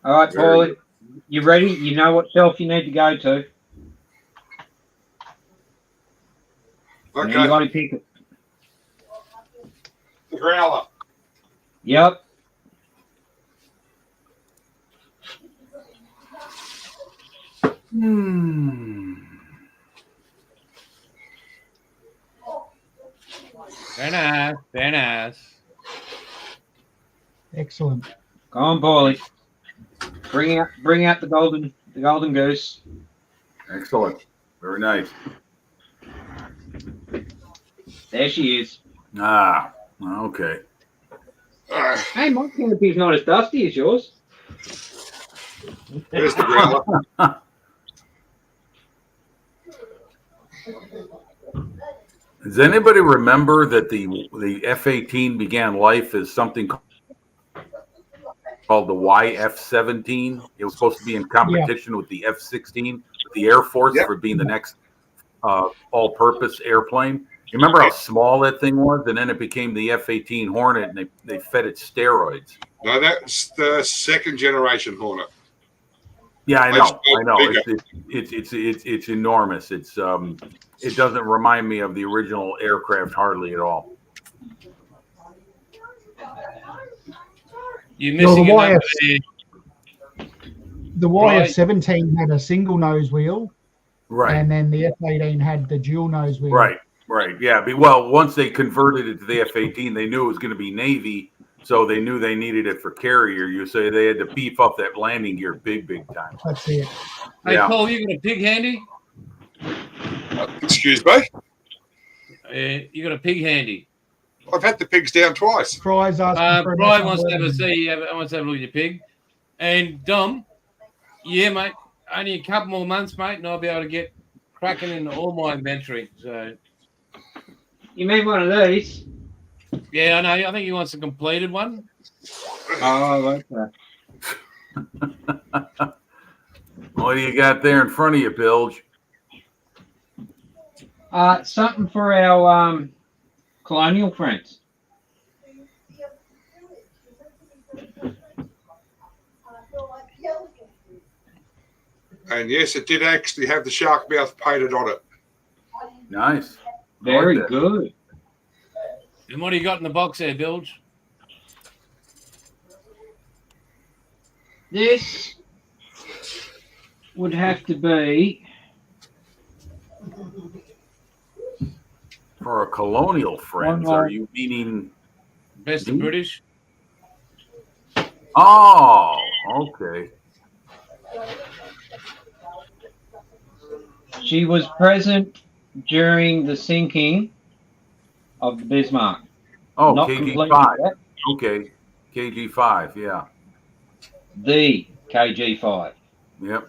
All right, Very Paulie, you ready? You know what shelf you need to go to. Okay. Anybody pick it. The Growler. Yep. Very nice. Very nice. Excellent. Go on, Paulie. Bring out the golden goose. Excellent. Very nice. There she is. Ah, okay. Hey, my canopy's not as dusty as yours. There's the Growler. Does anybody remember that the F-18 began life as something called the YF-17? It was supposed to be in competition with the F-16, with the Air Force Yep. for being the next all-purpose airplane. You remember how small that thing was, and then it became the F-18 Hornet, and they fed it steroids. No, that's the second generation Hornet. Yeah, I Much know. bigger. It's enormous. It doesn't remind me of the original aircraft hardly at all. You're No, missing the another The YF-17 had a single nose wheel, Right. and then the F-18 had the dual nose wheel. Right. Yeah. Well, once they converted it to the F-18, they knew it was going to be Navy, so they knew they needed it for carrier. You say they had to beef up that landing gear big time. That's it. Hey, Yeah. Paul, you got a pig handy? Excuse me. You got a pig handy? I've had the pigs down twice. Fry's asking for a Brian message. wants to have a see. I want to have a look at your pig. And Dom, yeah, mate. Only a couple more months, mate, and I'll be able to get cracking into all my inventory. So, You mean one of these? yeah, I know. I think he wants a completed one. Oh, okay. What do you got there in front of you, Bilge? Something for our colonial friends. And yes, it did actually have the shark mouth painted on it. Nice. Very I like that. good. And what do you got in the box there, Bilge? This would have to be For our colonial friends, One more. are you meaning? Best of British? Oh, okay. she was present during the sinking of the Bismarck. Oh, Not completely KG5. yet. Okay, KG5. Yeah. The KG5 Yep.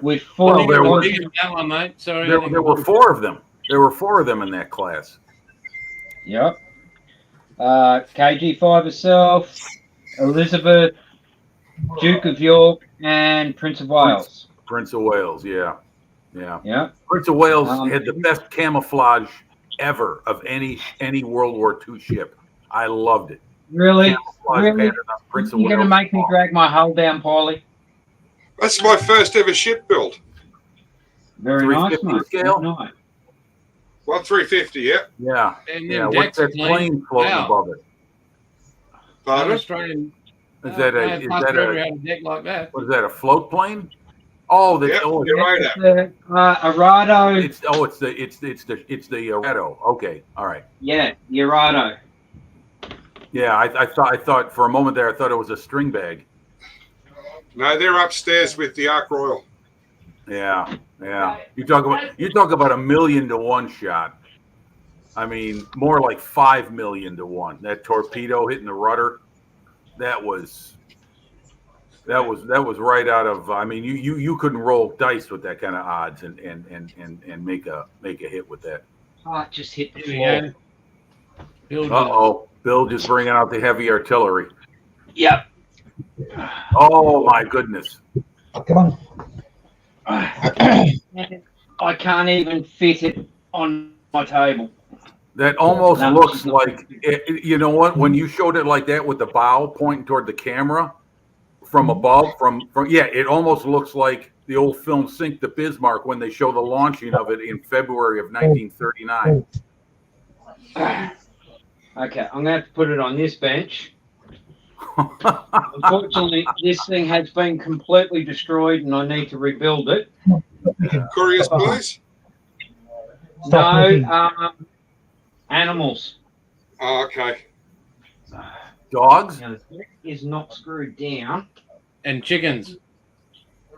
with Well, full. there was- Big in that one, mate. Sorry. There were four of them. There were four of them in that class. Yep. KG5 herself, Elizabeth, Duke of York, and Prince of Wales. Prince of Wales. Yeah. Yeah. Yeah. Prince of Wales Um, had the best camouflage ever of any World War II ship. I loved it. Really? Camouflage Really? pattern on Prince of You're going to Wales. make me drag my hull down, Paulie? That's my first ever ship build. Very nice, 350 mate. scale? Very nice. 1/350, yeah. Yeah. And Yeah. then What's Dex that clean. plane floating Wow. above it? Pardon? Australian. Is that a deck like that? what is that, a float plane? Oh, Yep, you're right. It's the Arado. it's the Arado. Okay. All right. Yeah, Arado. Yeah, I thought for a moment there I thought it was a string bag. No, they're upstairs with the Ark Royal. Yeah, yeah. You talk about $1 million to 1 shot. I mean, more like 5 million to 1. That torpedo hitting the rudder, that was right out of. I mean, you couldn't roll dice with that kind of odds and make a hit with that. Oh, it just hit the Here we floor. go. Build Uh-oh, Bill just bringing out the heavy artillery. Yep. Oh my goodness. Come on. I can't even fit it on my table. That almost No. looks like, you know what? When you showed it like that with the bow pointing toward the camera from above, yeah, it almost looks like the old film Sink the Bismarck when they show the launching of it in February of 1939. Okay, I'm going to have to put it on this bench. Unfortunately, this thing has been completely destroyed and I need to rebuild it. Couriers, please. Stop No, looking. animals. Oh, okay. Dogs? Now, the deck is not screwed down. and chickens.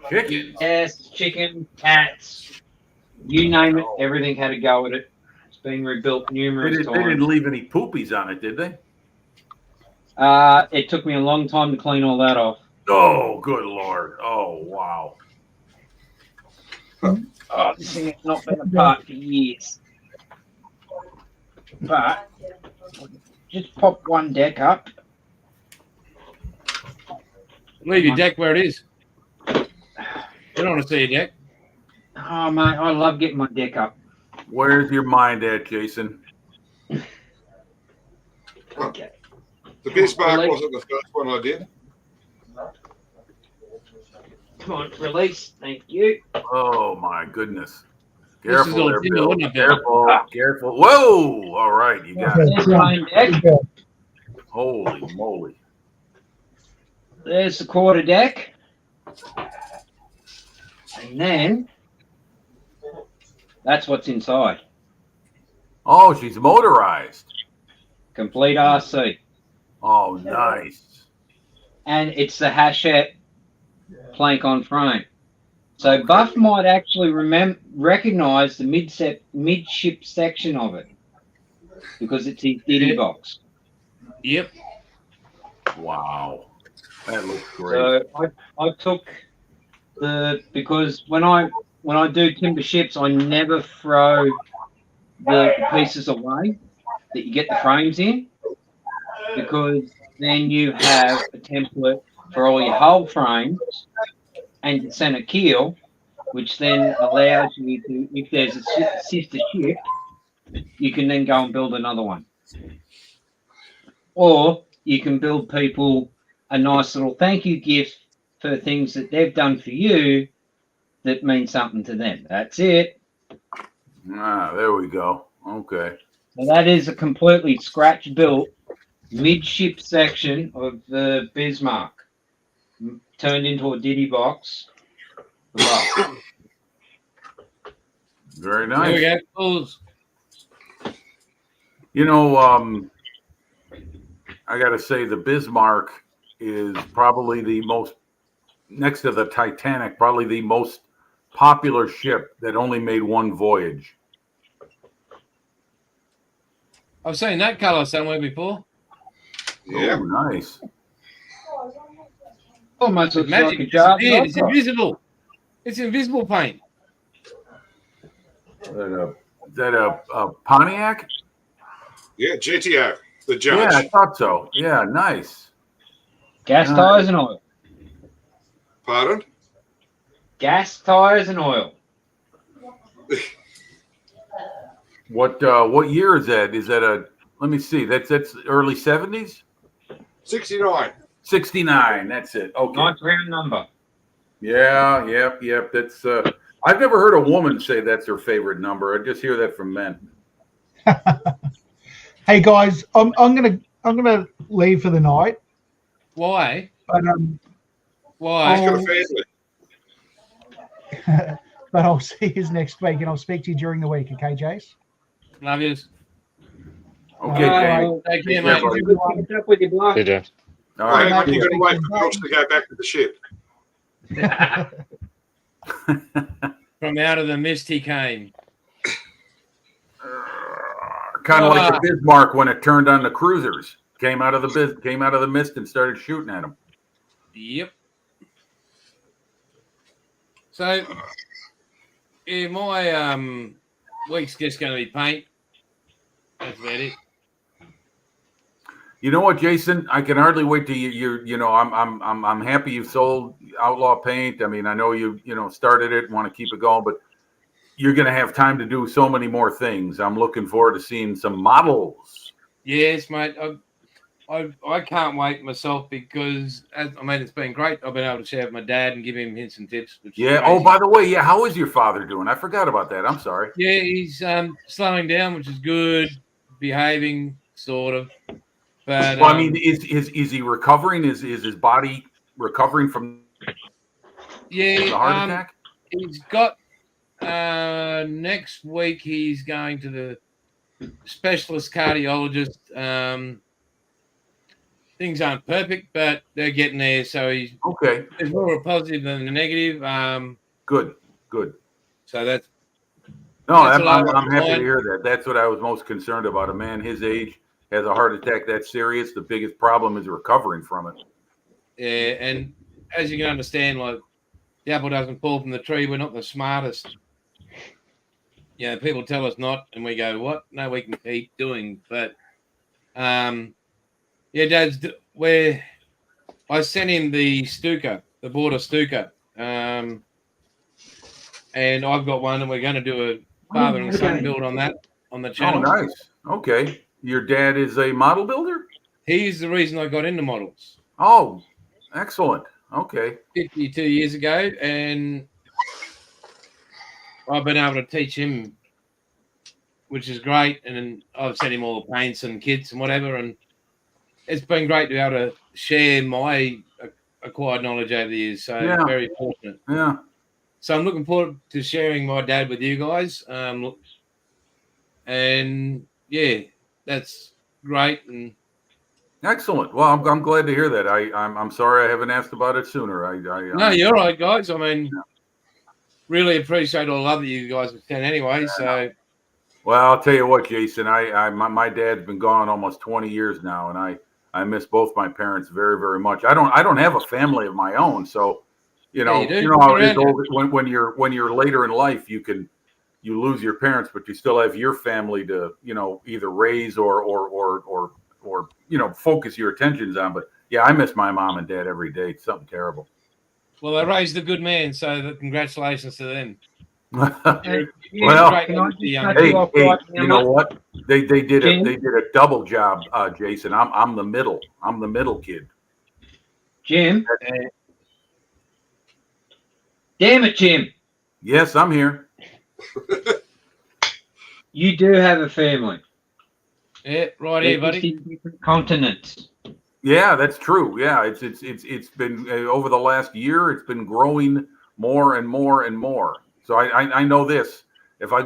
Chickens? Yes, chicken, cats, you name it, everything had to go with it. It's been rebuilt They numerous didn't times. leave any poopies on it, did they? It took me a long time to clean all that off. Oh, good Lord. Oh, wow. Oh, this thing has not been apart for years. But just pop one deck up. Leave your deck where it is. You don't want to see your deck. Oh, mate, I love getting my deck up. Where's your mind at, Jason? Okay. The Bismarck Release. wasn't the first one I did. Come on, release. Thank you. Oh my goodness. This is Careful all there, Tinder, Bill. wouldn't it, Bill? Careful, careful. Whoa! All right, you got it. There's the main deck. Holy moly. There's the quarter deck. And then that's what's inside. Oh, she's motorized. Complete RC. Oh, nice. And it's the Hachette plank on frame. So Buff might actually recognize the midship section of it because it's his ditty box. Yep. Wow. That looks great. So I took because when I do timber ships, I never throw the pieces away that you get the frames in, because then you have a template for all your hull frames and your center keel, which then allows you to, if there's a sister ship, you can then go and build another one. Or you can build people a nice little thank you gift for things that they've done for you that mean something to them. That's it. Ah, there we go. Okay. So that is a completely scratch built midship section of the Bismarck turned into a ditty box. Wow. Very There we nice. go. Pulls. You know, I got to say the Bismarck is probably the most, next to the Titanic, probably the most popular ship that only made one voyage. I've seen that colour somewhere before. Yeah. Oh, nice. Almost looks Magic. like a jar. It's invisible. It's invisible paint. Is that a Pontiac? Yeah, GTO, the judge. Yeah, I thought so. Yeah, nice. Gas tires and oil. Pardon? Gas tires and oil. What year is that? Is that a? Let me see. That's early 70s. 69. 69. That's it. Okay. Nice round number. Yeah. Yep. That's. I've never heard a woman say that's her favorite number. I just hear that from men. Hey guys, I'm gonna leave for the night, Why? but Why? He's got a family. but I'll see you next week, and I'll speak to you during the week. Okay, Jace? Love yous. Okay, James. Take care, Yeah, mate. buddy. What's up with your block? Hey, James. All Hey, right. mate, you've got to wait for Brooks to go back to the ship. From out of the mist he came. Kind of like the Bismarck when it turned on the cruisers. Came out of the mist and started shooting at them. Yep. So, yeah, my week's just going to be paint. That's about it. You know what, Jason? I can hardly wait till you know. I'm happy you sold Outlaw Paint. I mean, I know you started it and want to keep it going, but you're going to have time to do so many more things. I'm looking forward to seeing some models. Yes, mate. I can't wait myself because it's been great. I've been able to share with my dad and give him hints and tips. Which is Yeah. Oh, amazing. by the way, yeah. How is your father doing? I forgot about that. I'm sorry. Yeah, he's slowing down, which is good. Behaving, sort of. But Well, I mean, is he recovering? Is his body recovering from the heart attack? He's got next week. He's going to the specialist cardiologist. Things aren't perfect, but they're getting there. So he's Okay. there's more a positive than a negative. Good. So that's No, That's I'm what I happy to want. hear that. That's what I was most concerned about. A man his age has a heart attack that serious. The biggest problem is recovering from it. yeah. And as you can understand, like the apple doesn't fall from the tree. We're not the smartest. Yeah, people tell us not, and we go, "What? No, we can keep doing." But yeah, Dad's where I sent him the Stuka, the border Stuka, and I've got one, and we're going to do father and son build on that on the Oh, channel. nice. Okay. Your dad is a model builder? He's the reason I got into models Oh, excellent. Okay. 52 years ago, and I've been able to teach him, which is great. And then I've sent him all the paints and kits and whatever, and it's been great to be able to share my acquired knowledge over the years. So Yeah. very fortunate. Yeah. So I'm looking forward to sharing my dad with you guys. And yeah, that's great. And Excellent. Well, I'm glad to hear that. I'm sorry I haven't asked about it sooner. no, you're right, guys. I mean, really appreciate all the love that you guys have sent anyway. So Well, I'll tell you what, Jason. My dad's been gone almost 20 years now, and I miss both my parents very, very much. I don't have a family of my own, so you know you do. how it is. Around When you're later in life, you lose your parents, but you still have your family to either raise or focus your attentions on. But yeah, I miss my mom and dad every day. It's something terrible. well, they raised a good man, so congratulations to them. Well, Great Can I with the just young cut Hey, you off hey, right you now, know what? They did Jim? a double job, Jason. I'm the middle. I'm the middle kid. Jim? Damn it, Jim. Yes, I'm here. You do have a family. Yeah, right here, They're just buddy. in different continents. Yeah, that's true. Yeah, it's been over the last year. It's been growing more and more and more. So I know this. If I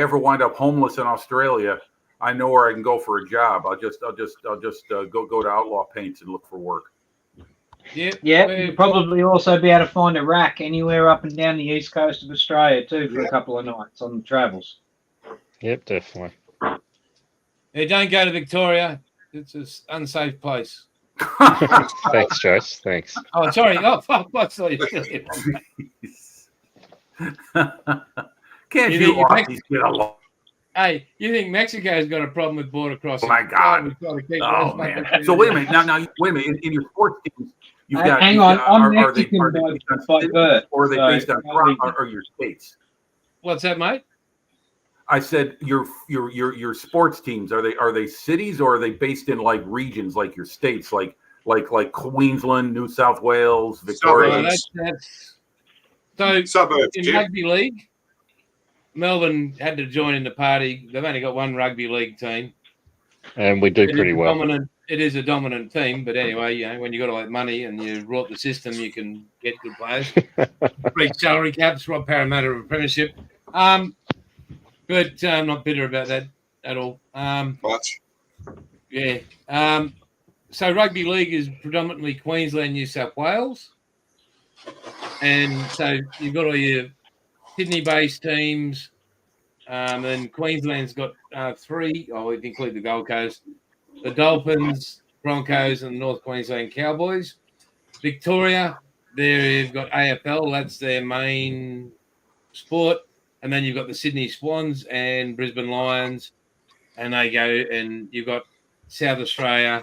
ever wind up homeless in Australia, I know where I can go for a job. I'll just go to Outlaw Paints and look for work. Yeah, Yeah, you'll probably also be able to find a rack anywhere up and down the east coast of Australia too for a couple of nights on the travels. Yep, definitely. yeah, don't go to Victoria. It's an unsafe place. Thanks, Joyce. Thanks. Oh, sorry. Oh, fuck. I saw you. Can't You you think you Aussies get along? Hey, you think Mexico's got a problem with border crossing? Oh my God. We've got to keep Oh those man! fuckers So down. wait a minute. Now wait a minute. In your sports teams, you've got. Hang on, I'm are they Mexican based on by cities, birth, or are they so based on no crop reason. or your states? What's that, mate? I said your sports teams, are they cities, or are they based in like regions, like your states, like Queensland, New South Wales, Victoria? Suburbs. That's so Suburbs, in Jim. rugby league, Melbourne had to join in the party. They've only got one rugby league team. And we do pretty well. It is a dominant team, but anyway, when you got all that money and you rot the system, you can get good players. Free salary caps, Rob Parramatta of a premiership. But I'm not bitter about that at all. Much. Yeah. So rugby league is predominantly Queensland, New South Wales. And so you've got all your Sydney-based teams. And Queensland's got three. Oh, we include the Gold Coast. The Dolphins, Broncos, and North Queensland Cowboys. Victoria, they've got AFL. That's their main sport. And then you've got the Sydney Swans and Brisbane Lions. And they go, and you've got South Australia,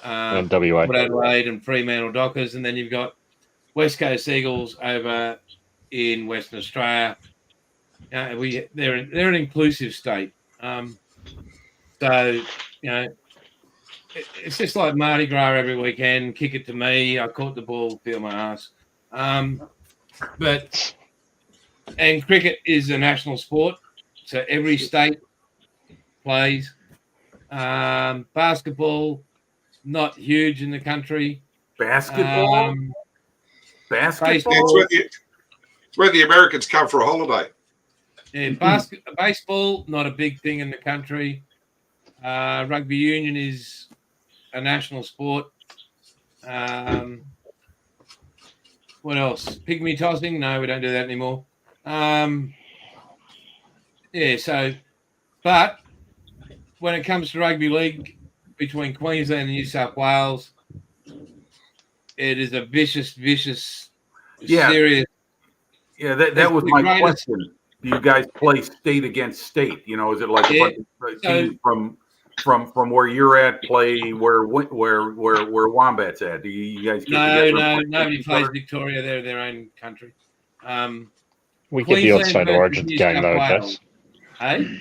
And WA. Port Adelaide and Fremantle Dockers. And then you've got West Coast Eagles over in Western Australia. They're an inclusive state. So, it's just like Mardi Gras every weekend. Kick it to me. I caught the ball, feel my ass. And cricket is a national sport. So every state plays. Basketball, not huge in the country. Basketball. Basketball. It's where the Americans come for a holiday. Yeah, baseball, not a big thing in the country. Rugby union is a national sport. What else? Pygmy tossing? No, we don't do that anymore. But when it comes to rugby league between Queensland and New South Wales, it is a vicious, serious. Yeah, that was my question. Do you guys play state against state? Is it like a bunch of teams from where you're at play where Wombat's at? Do you guys get together? No, nobody plays Victoria. They're their own country. We get the odd state origin game though, Gus. Hey?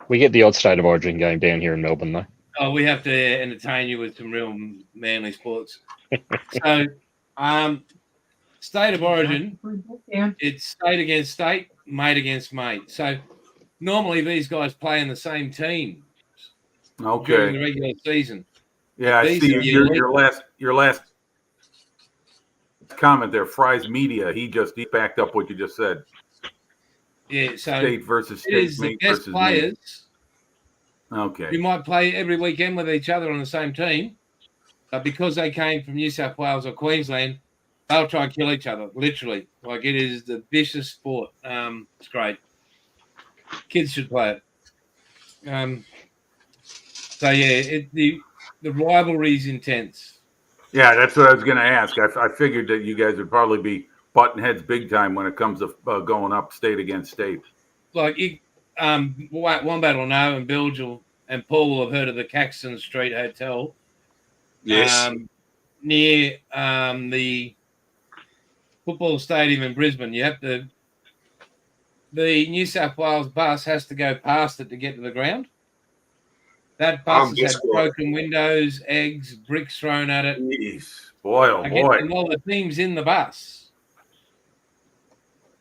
We get the odd State of Origin game down here in Melbourne, though. Oh, we have to entertain you with some real manly sports. So, State of Origin, Yeah. it's state against state, mate against mate. So, normally these guys play in the same team during Okay. the regular season. Yeah, I These see are the your last comment there. Fry's Media. He backed up what you just said. Yeah, so State versus it state, is the mate best versus mate. players Okay. who might play every weekend with each other on the same team, but because they came from New South Wales or Queensland, they'll try and kill each other, literally. Like, it is the vicious sport. It's great. Kids should play it. So, yeah, the rivalry is intense. Yeah, that's what I was going to ask. I figured that you guys would probably be butting heads big time when it comes to going up state against state. Like, Wombat will know, and Bilge and Paul will have heard of the Caxton Street Hotel. Yes. Near the football stadium in Brisbane. You have to. The New South Wales bus has to go past it to get to the ground. That bus has had broken windows, eggs, bricks thrown at it. Jeez. Boy, oh Again, boy. and all the teams in the bus.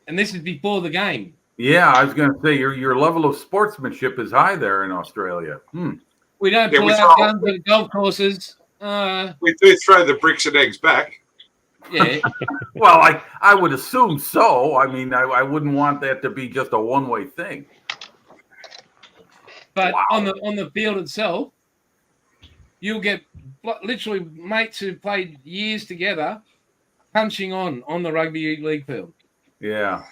And this is before the game. Yeah, I was going to say your level of sportsmanship is high there in Australia. We don't Yeah, pull we out throw- guns at golf courses. We do throw the bricks and eggs back. Yeah. Well, I would assume so. I mean, I wouldn't want that to be just a one-way thing. But Wow. on the field itself, you'll get literally mates who played years together punching on the rugby league field. Yeah.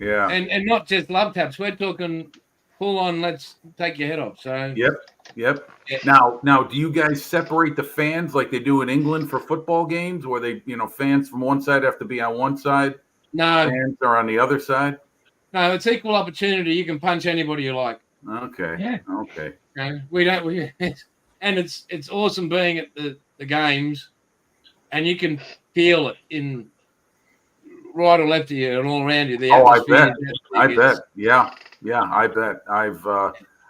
Yeah. And not just love taps. We're talking full on, let's take your head off. So Yep. Yeah. Now, do you guys separate the fans like they do in England for football games, where they, fans from one side have to be on one side, no, fans are on the other side? no, it's equal opportunity. You can punch anybody you like. Okay. Yeah. Okay. We don't. And it's awesome being at the games, and you can feel it in right or left of you and all around you. The Oh, I atmosphere bet. is- I bet. Yeah. I bet.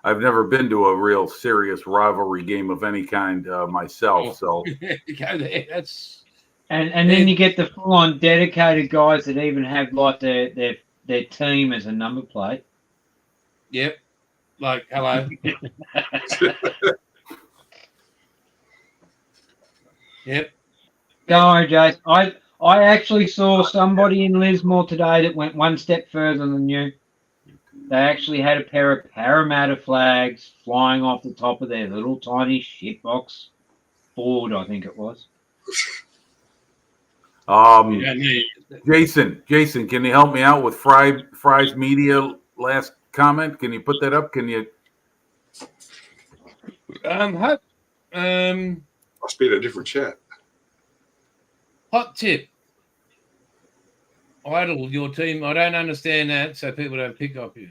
I've never been to a real serious rivalry game of any kind myself. So You go there. That's And then you get the full on dedicated guys that even have like their team as a number plate. yep. Like hello. Yep. Go on, Jace. I actually saw somebody in Lismore today that went one step further than you. They actually had a pair of Parramatta flags flying off the top of their little tiny shitbox board, I think it was. You don't need. Jason, can you help me out with Fry's Media last comment? Can you put that up? Can you? Hot Must be in a different chat. hot tip. Idle your team. I don't understand that, so people don't pick up you.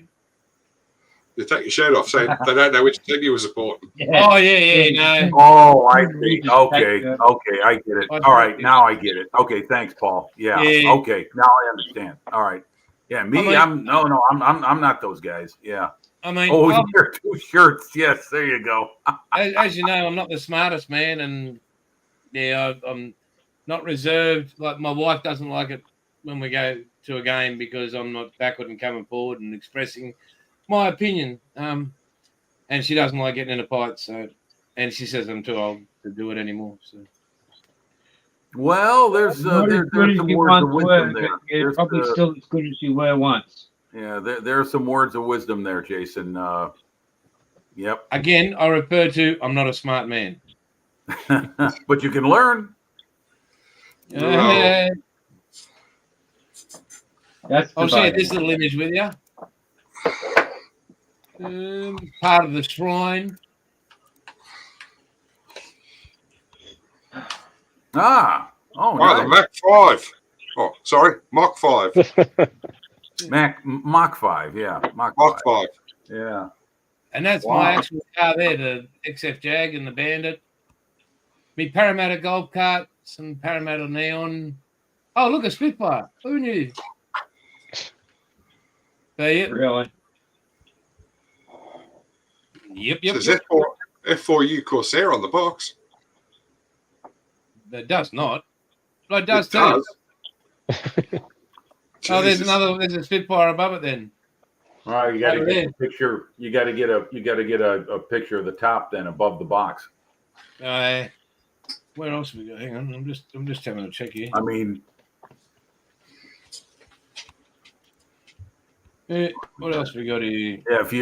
You take your shirt off, saying they don't know which team you were supporting. Oh yeah, no. Oh, I see. Okay, I get it. All right, now I get it. Okay, thanks, Paul. Yeah. Yeah. Okay, now I understand. All right. Yeah, me. I'm not those guys. Yeah. I mean, Oh, you wear two shirts. Yes, there you go. as you know, I'm not the smartest man, and yeah, I'm not reserved. Like my wife doesn't like it when we go to a game because I'm not backward and coming forward and expressing my opinion. And she doesn't like getting in a fight. So, and she says I'm too old to do it anymore. So, Well, there's some words of wisdom there. You're There's, probably still as good as you were once. yeah, there are some words of wisdom there, Jason. Yep. again, I refer to I'm not a smart man. But you can learn. No. That's I'll share debatable. this little image with you. Part of the shrine. Ah. Oh, Oh, the nice. Mach 5. Oh, sorry, Mach 5. Mach 5. Yeah. Mach 5. Mach 5. Yeah. And that's Wow. my actual car there, the XF Jag and the Bandit. Me Parramatta golf cart, some Parramatta neon. Oh, look, a Spitfire. Who knew? So, yeah, Really? Yep. It says F4U Corsair on the box. That does not. But it does It too. does. Oh, there's Jesus. there's a Spitfire above it then. All right, you got to Over get a picture. You got to get a picture of the top then above the box. Where else we go? Hang on, I'm just having a check here. I mean, What else we got here? yeah, if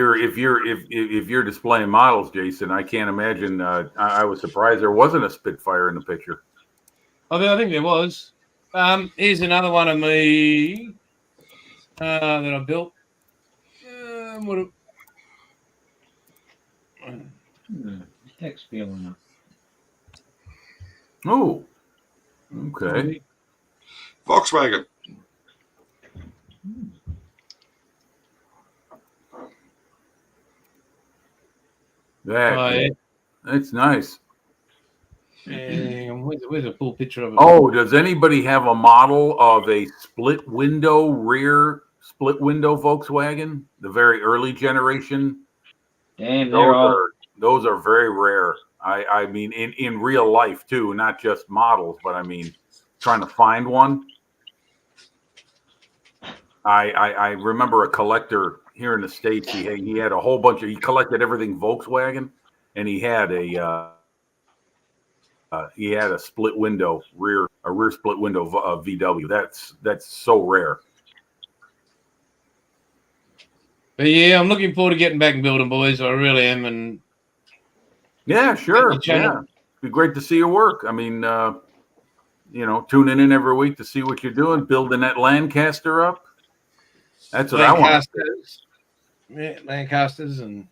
you're displaying models, Jason, I can't imagine. I was surprised there wasn't a Spitfire in the picture. I think there was. Here's another one of me that I built. Text feeling up. Oh, okay. Volkswagen. That's nice. And where's a full picture of it? Oh, does anybody have a model of a split window Volkswagen? The very early generation. Damn, they're all. Those are very rare. I mean, in real life too, not just models, but I mean, trying to find one. I remember a collector here in the States. He had a whole bunch of. He collected everything Volkswagen, and he had a split window rear split window VW. That's so rare. But yeah, I'm looking forward to getting back and building, boys. I really am, and yeah, sure. Yeah, it'd be great to see your work. I mean, tuning in every week to see what you're doing, building that Lancaster up. That's what I want. Yeah, Lancasters, and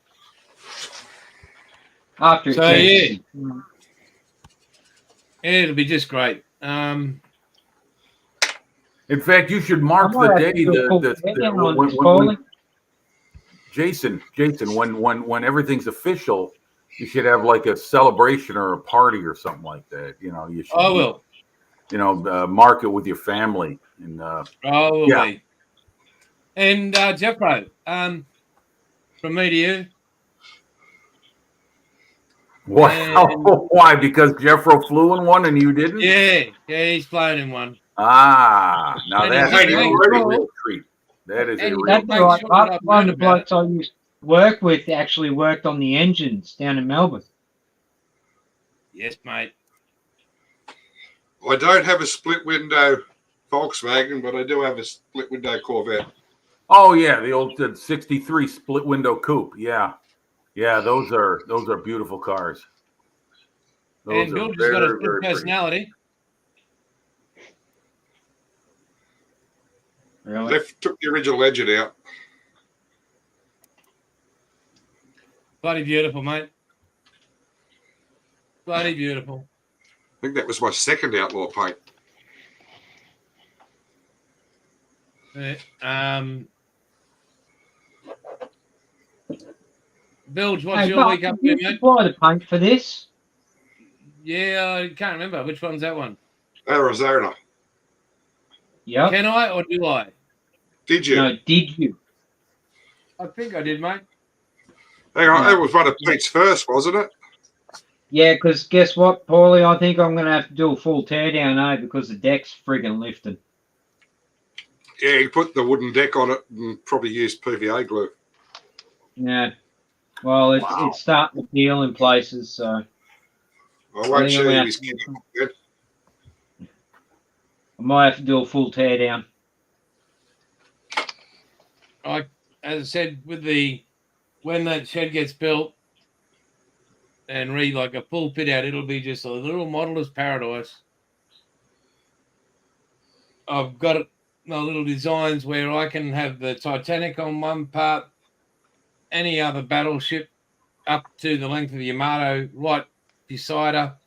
After so yeah, it'll be just great. In fact, you should mark the day Jason, when everything's official, you should have like a celebration or a party or something like that. You should. I will. Mark it with your family and. Be. And Jeffro, from me to you. What? Why? Because Jeffro flew in one and you didn't? Yeah, he's flown in one. Now that's a real treat. That is a real treat. That's right. One of the blokes I used to work with actually worked on the engines down in Melbourne. Yes, mate. I don't have a split window Volkswagen, but I do have a split window Corvette. Oh yeah, the old 63 split window coupe. Yeah, those are beautiful cars. And Bill just got a good personality. Really? They took the original engine out. Bloody beautiful, mate. Bloody beautiful. I think that was my second outlaw paint. Bilge, what's your week up to, mate? Supply the paint for this? Yeah, I can't remember. Which one's that one? Arizona. Yep. Can I or do I? Did you? No, did you? I think I did, mate. Hang on, that was one of Pete's first, wasn't it? Yeah, because guess what, Paulie? I think I'm going to have to do a full teardown, because the deck's friggin' lifted. Yeah, he put the wooden deck on it and probably used PVA glue. Yeah. Well, it's starting to peel in places, so. I won't show you his kit. I might have to do a full teardown. As I said, when that shed gets built and like a full pit out, it'll be just a little modeler's paradise. I've got my little designs where I can have the Titanic on one part, any other battleship up to the length of the Yamato right beside her.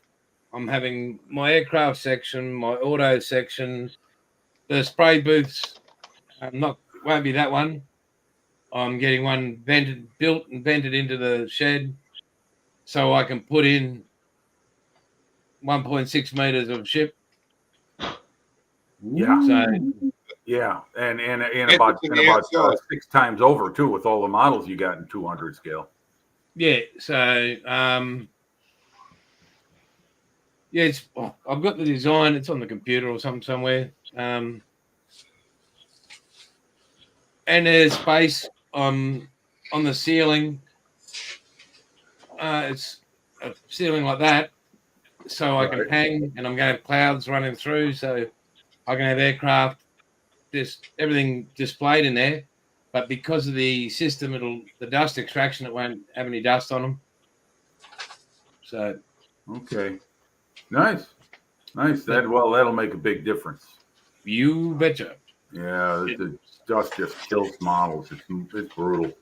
I'm having my aircraft section, my auto section, the spray booths. Won't be that one. I'm getting one built and vented into the shed so I can put in 1.6 meters of ship. Yeah. So, yeah, and about 6 times over too with all the models you got in 200 scale. Yeah, so yeah, I've got the design. It's on the computer or something somewhere. And there's space on the ceiling. It's a ceiling like that, so I can Right. hang, and I'm going to have clouds running through, so I can have aircraft, just everything displayed in there. But because of the system, the dust extraction, it won't have any dust on them. So Okay. Nice. That'll make a big difference. you betcha. Yeah, the dust just kills models. It's brutal.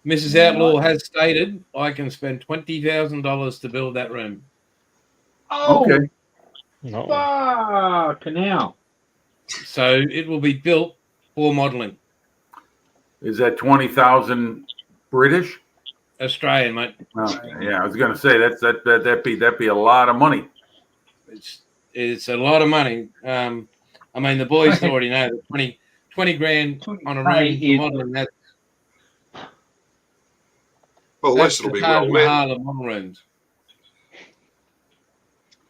Mrs. Outlaw has stated I can spend $20,000 to build that room. Oh, Okay. No. fuck now. So it will be built for modelling. Is that 20,000 British? Australian, mate. Yeah, I was going to say that'd be a lot of money. It's a lot of money. I mean, the boys already know that 20 grand on a room for modelling. Well, at least That's it'll be the well Taj lit. Mahal of model rooms.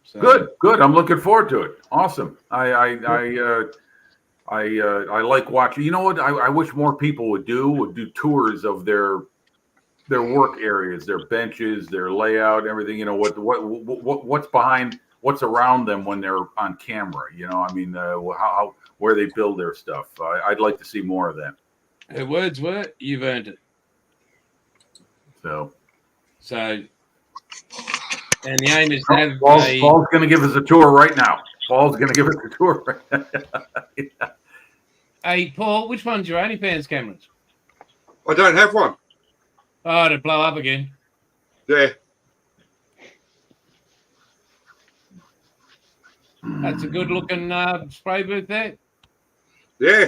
So, Good. I'm looking forward to it. Awesome. I like watching. You know what? I wish more people would do tours of their work areas, their benches, their layout, everything. You know what's behind, what's around them when they're on camera. You know, I mean, how where they build their stuff. I'd like to see more of that. her words were, "You've earned it." So And the aim is to have Paul's going to give us a tour right now. Paul's going to give us a tour right now. Hey, Paul, which one's your OnlyFans cameras? I don't have one. Oh, it'll blow up again. Yeah. That's a good-looking spray booth there. Yeah.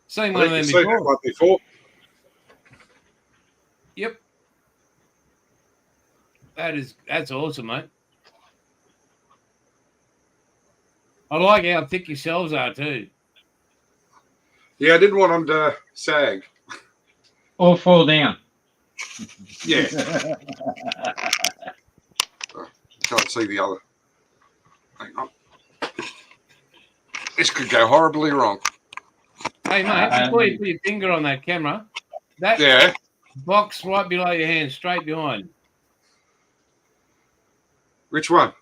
Seen I one of think them you've seen that before. one before. Yep. That's awesome, mate. I like how thick your shelves are too. Yeah, I didn't want them to sag. Or fall down. Yeah. Can't see the other. Hang on. This could go horribly wrong. Hey, mate, before you put your finger on that camera, that Yeah. box right below your hand, straight behind. Which one?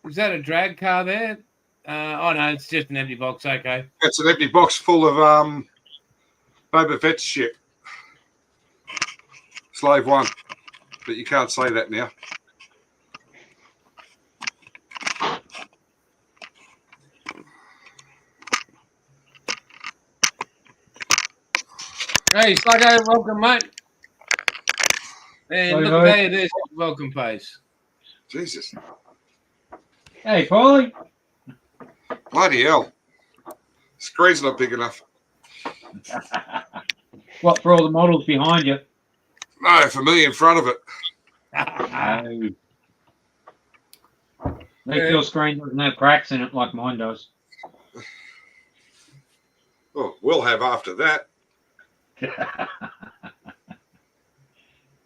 Is that a drag car there? Oh, no, it's just an empty box. Okay. It's an empty box full of Boba Fett shit. Slave one. But you can't say that now. Hey, Sluggo, welcome, mate. And Hey, look mate. at there's the welcome page. Jesus. Hey, Paulie. Bloody hell. Screen's not big enough. What, for all the models behind you? No, for me in front of it. Make your screen doesn't have cracks in it like mine does. Oh, we'll have after that.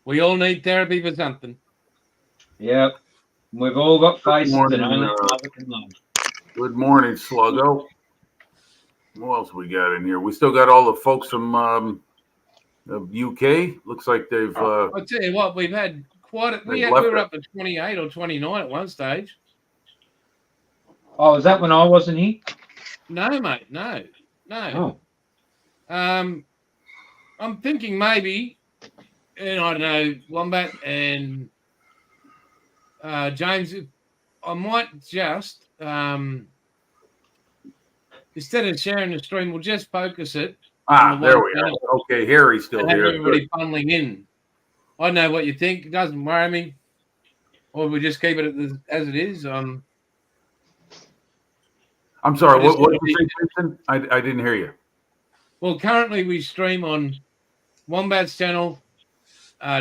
We all need therapy for something. Yep. We've all got faces morning, that only uh, Mother can love. Good morning, Sluggo. What else we got in here? We still got all the folks from UK. Looks like they've. I'll tell you what, we've had quite. We were up to 28 or 29 at one stage. Oh, is that when I wasn't here? No, mate, no. Oh. I'm thinking maybe, and I don't know, Wombat and James, I might just instead of sharing the stream, we'll just focus it. There we are. Okay, Harry's still and have here. everybody funneling in. I don't know what you think. It doesn't worry me. Or we just keep it as it is. I'm sorry. What did you say, Jason? I didn't hear you. Well, currently we stream on Wombat's channel,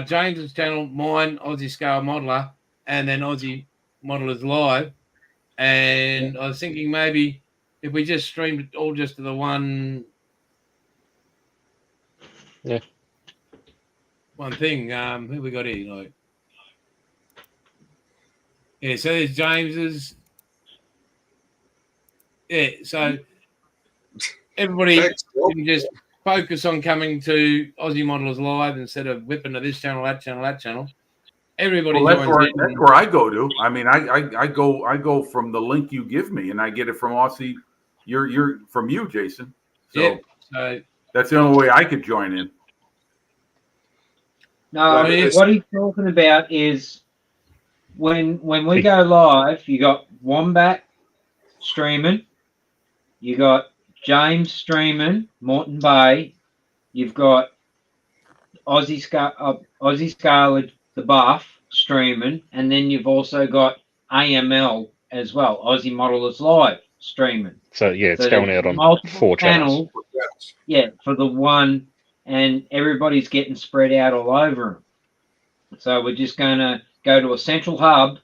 James's channel, mine, Aussie Scale Modeler, and then Aussie Modelers Live. And I was thinking maybe if we just streamed it all just to the one. Yeah. one thing. Who we got here? Like, yeah. So there's James's. Yeah. So everybody Thanks, Rob. can just focus on coming to Aussie Modelers Live instead of whipping to this channel, that channel, that channel. Everybody Well, that's joins in. that's where I go to. I mean, I go from the link you give me, and I get it from Aussie. You're from you, Jason. So Yeah. So that's the only way I could join in. No, Well, what he's talking about is when we go live, you got Wombat streaming, you got James streaming, Moreton Bay, you've got Aussie Scarlet, the Buff streaming, and then you've also got AML as well, Aussie Modelers Live streaming. So yeah, it's So going there's out on multiple 4 channels. Yes. Yeah, for the one, and everybody's getting spread out all over them. So we're just going to go to a central hub,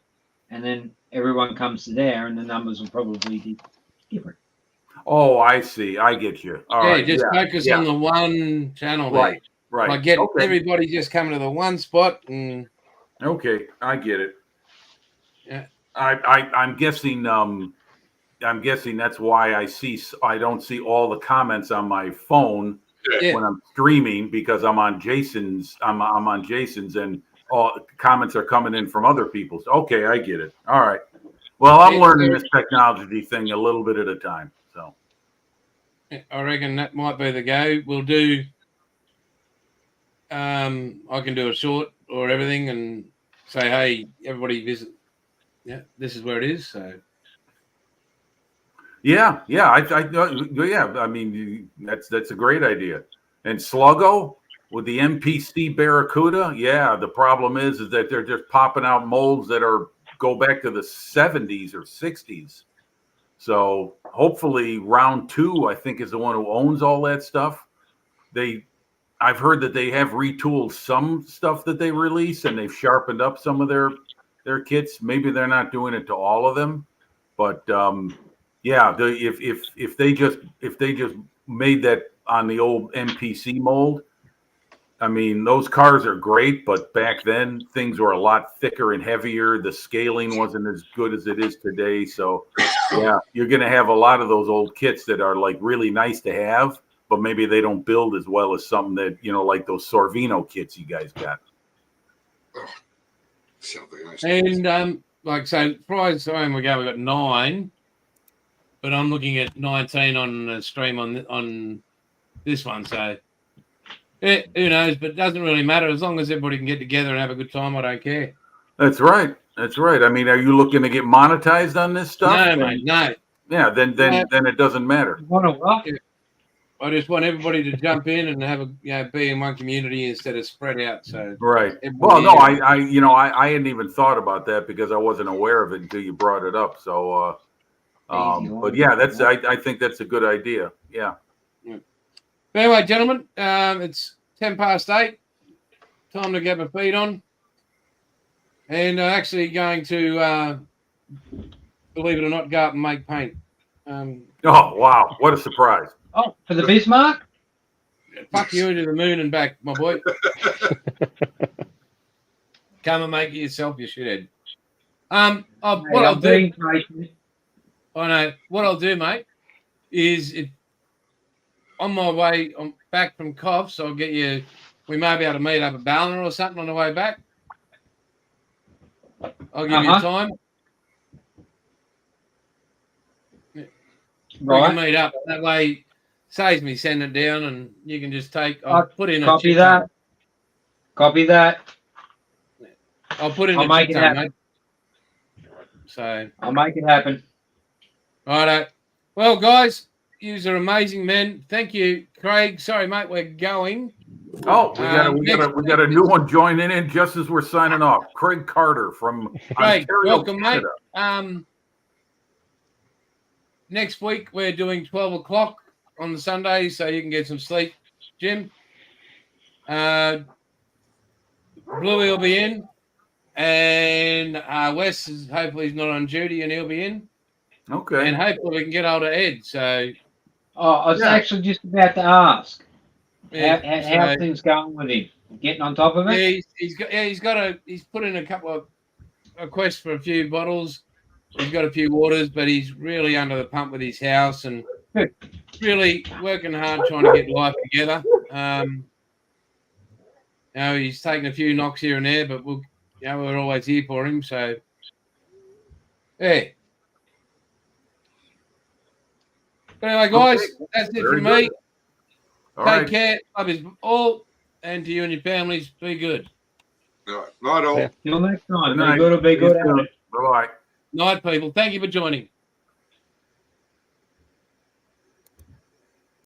and then everyone comes to there, and the numbers will probably be different. Oh, I see. I get you. All yeah, right. just yeah, focus yeah. on the one channel. There. Right. Right. Like get okay. everybody just coming to the one spot and Okay, I get it. Yeah. I'm guessing. I'm guessing that's why I don't see all the comments on my phone Yeah. when I'm streaming, because I'm on Jason's. I'm on Jason's, and all comments are coming in from other people's. Okay, I get it. All right. Well, I'm Yeah, learning so- this technology thing a little bit at a time. So I reckon that might be the go. We'll do. I can do a short or everything and say, hey, everybody visit. Yeah, this is where it is. So yeah. I mean, that's a great idea. And Sluggo with the MPC Barracuda, yeah. The problem is that they're just popping out molds that go back to the 70s or 60s. So hopefully round 2, I think, is the one who owns all that stuff. I've heard that they have retooled some stuff that they release, and they've sharpened up some of their kits. Maybe they're not doing it to all of them, but yeah, if they just made that on the old MPC mold, I mean, those cars are great, but back then things were a lot thicker and heavier. The scaling wasn't as good as it is today. So yeah, you're going to have a lot of those old kits that are like really nice to have, but maybe they don't build as well as some that, like those Sorvino kits you guys got. Something nice. and like so prize time we got 9, but I'm looking at 19 on the stream on this one. So yeah, who knows? But it doesn't really matter as long as everybody can get together and have a good time. I don't care. That's right. That's right. I mean, are you looking to get monetized on this stuff? No, mate, no. Yeah, then it doesn't matter. You want to what? I just want everybody to jump in and have be in one community instead of spread out. So Right. everybody- Well, no, I hadn't even thought about that because I wasn't aware of it until you brought it up. So, but yeah, I think that's a good idea. Yeah. But anyway, gentlemen, it's 8:10. Time to get my feet on. And I'm actually going to, believe it or not, go up and make paint. Oh, wow. What a surprise. Oh, for the Bismarck? Fuck you to the moon and back, my boy. Come and make it yourself, you shithead. What I'll do, I know what I'll do, mate, is on my way, I'm back from Cobbs, so I'll get you. We may be able to meet up at Ballina or something on the way back. I'll give you time. We can meet up that way. Saves me sending it down, and you can just take. I'll put in Copy a that. Copy that. I'll put in I'll a make it chit happen. mate. So, I'll make it happen. righto. Well, guys, you are amazing men. Thank you, Craig. Sorry, mate, we're going. Oh, we got a new one joining in just as we're signing off. Craig Carter from Craig, Ontario, welcome, Canada. mate. Next week we're doing 12 o'clock on the Sunday, so you can get some sleep, Jim. Bluey will be in, and Wes is hopefully he's not on duty, and he'll be in. Okay. And hopefully we can get hold of Ed. So Oh, I was actually just about to ask yeah, how so things going with him. Getting on top of it. Yeah, he's put in a couple of requests for a few bottles. He's got a few waters, but he's really under the pump with his house and really working hard trying to get life together. He's taken a few knocks here and there, but we're always here for him. So, yeah. But anyway, guys, that's it Very from me. good. All Take right. care. Love you all. And to you and your families, be good. All right. Night all. Yeah. Till next time. Good night. Be good or be good. Bye bye. Night, people. Thank you for joining.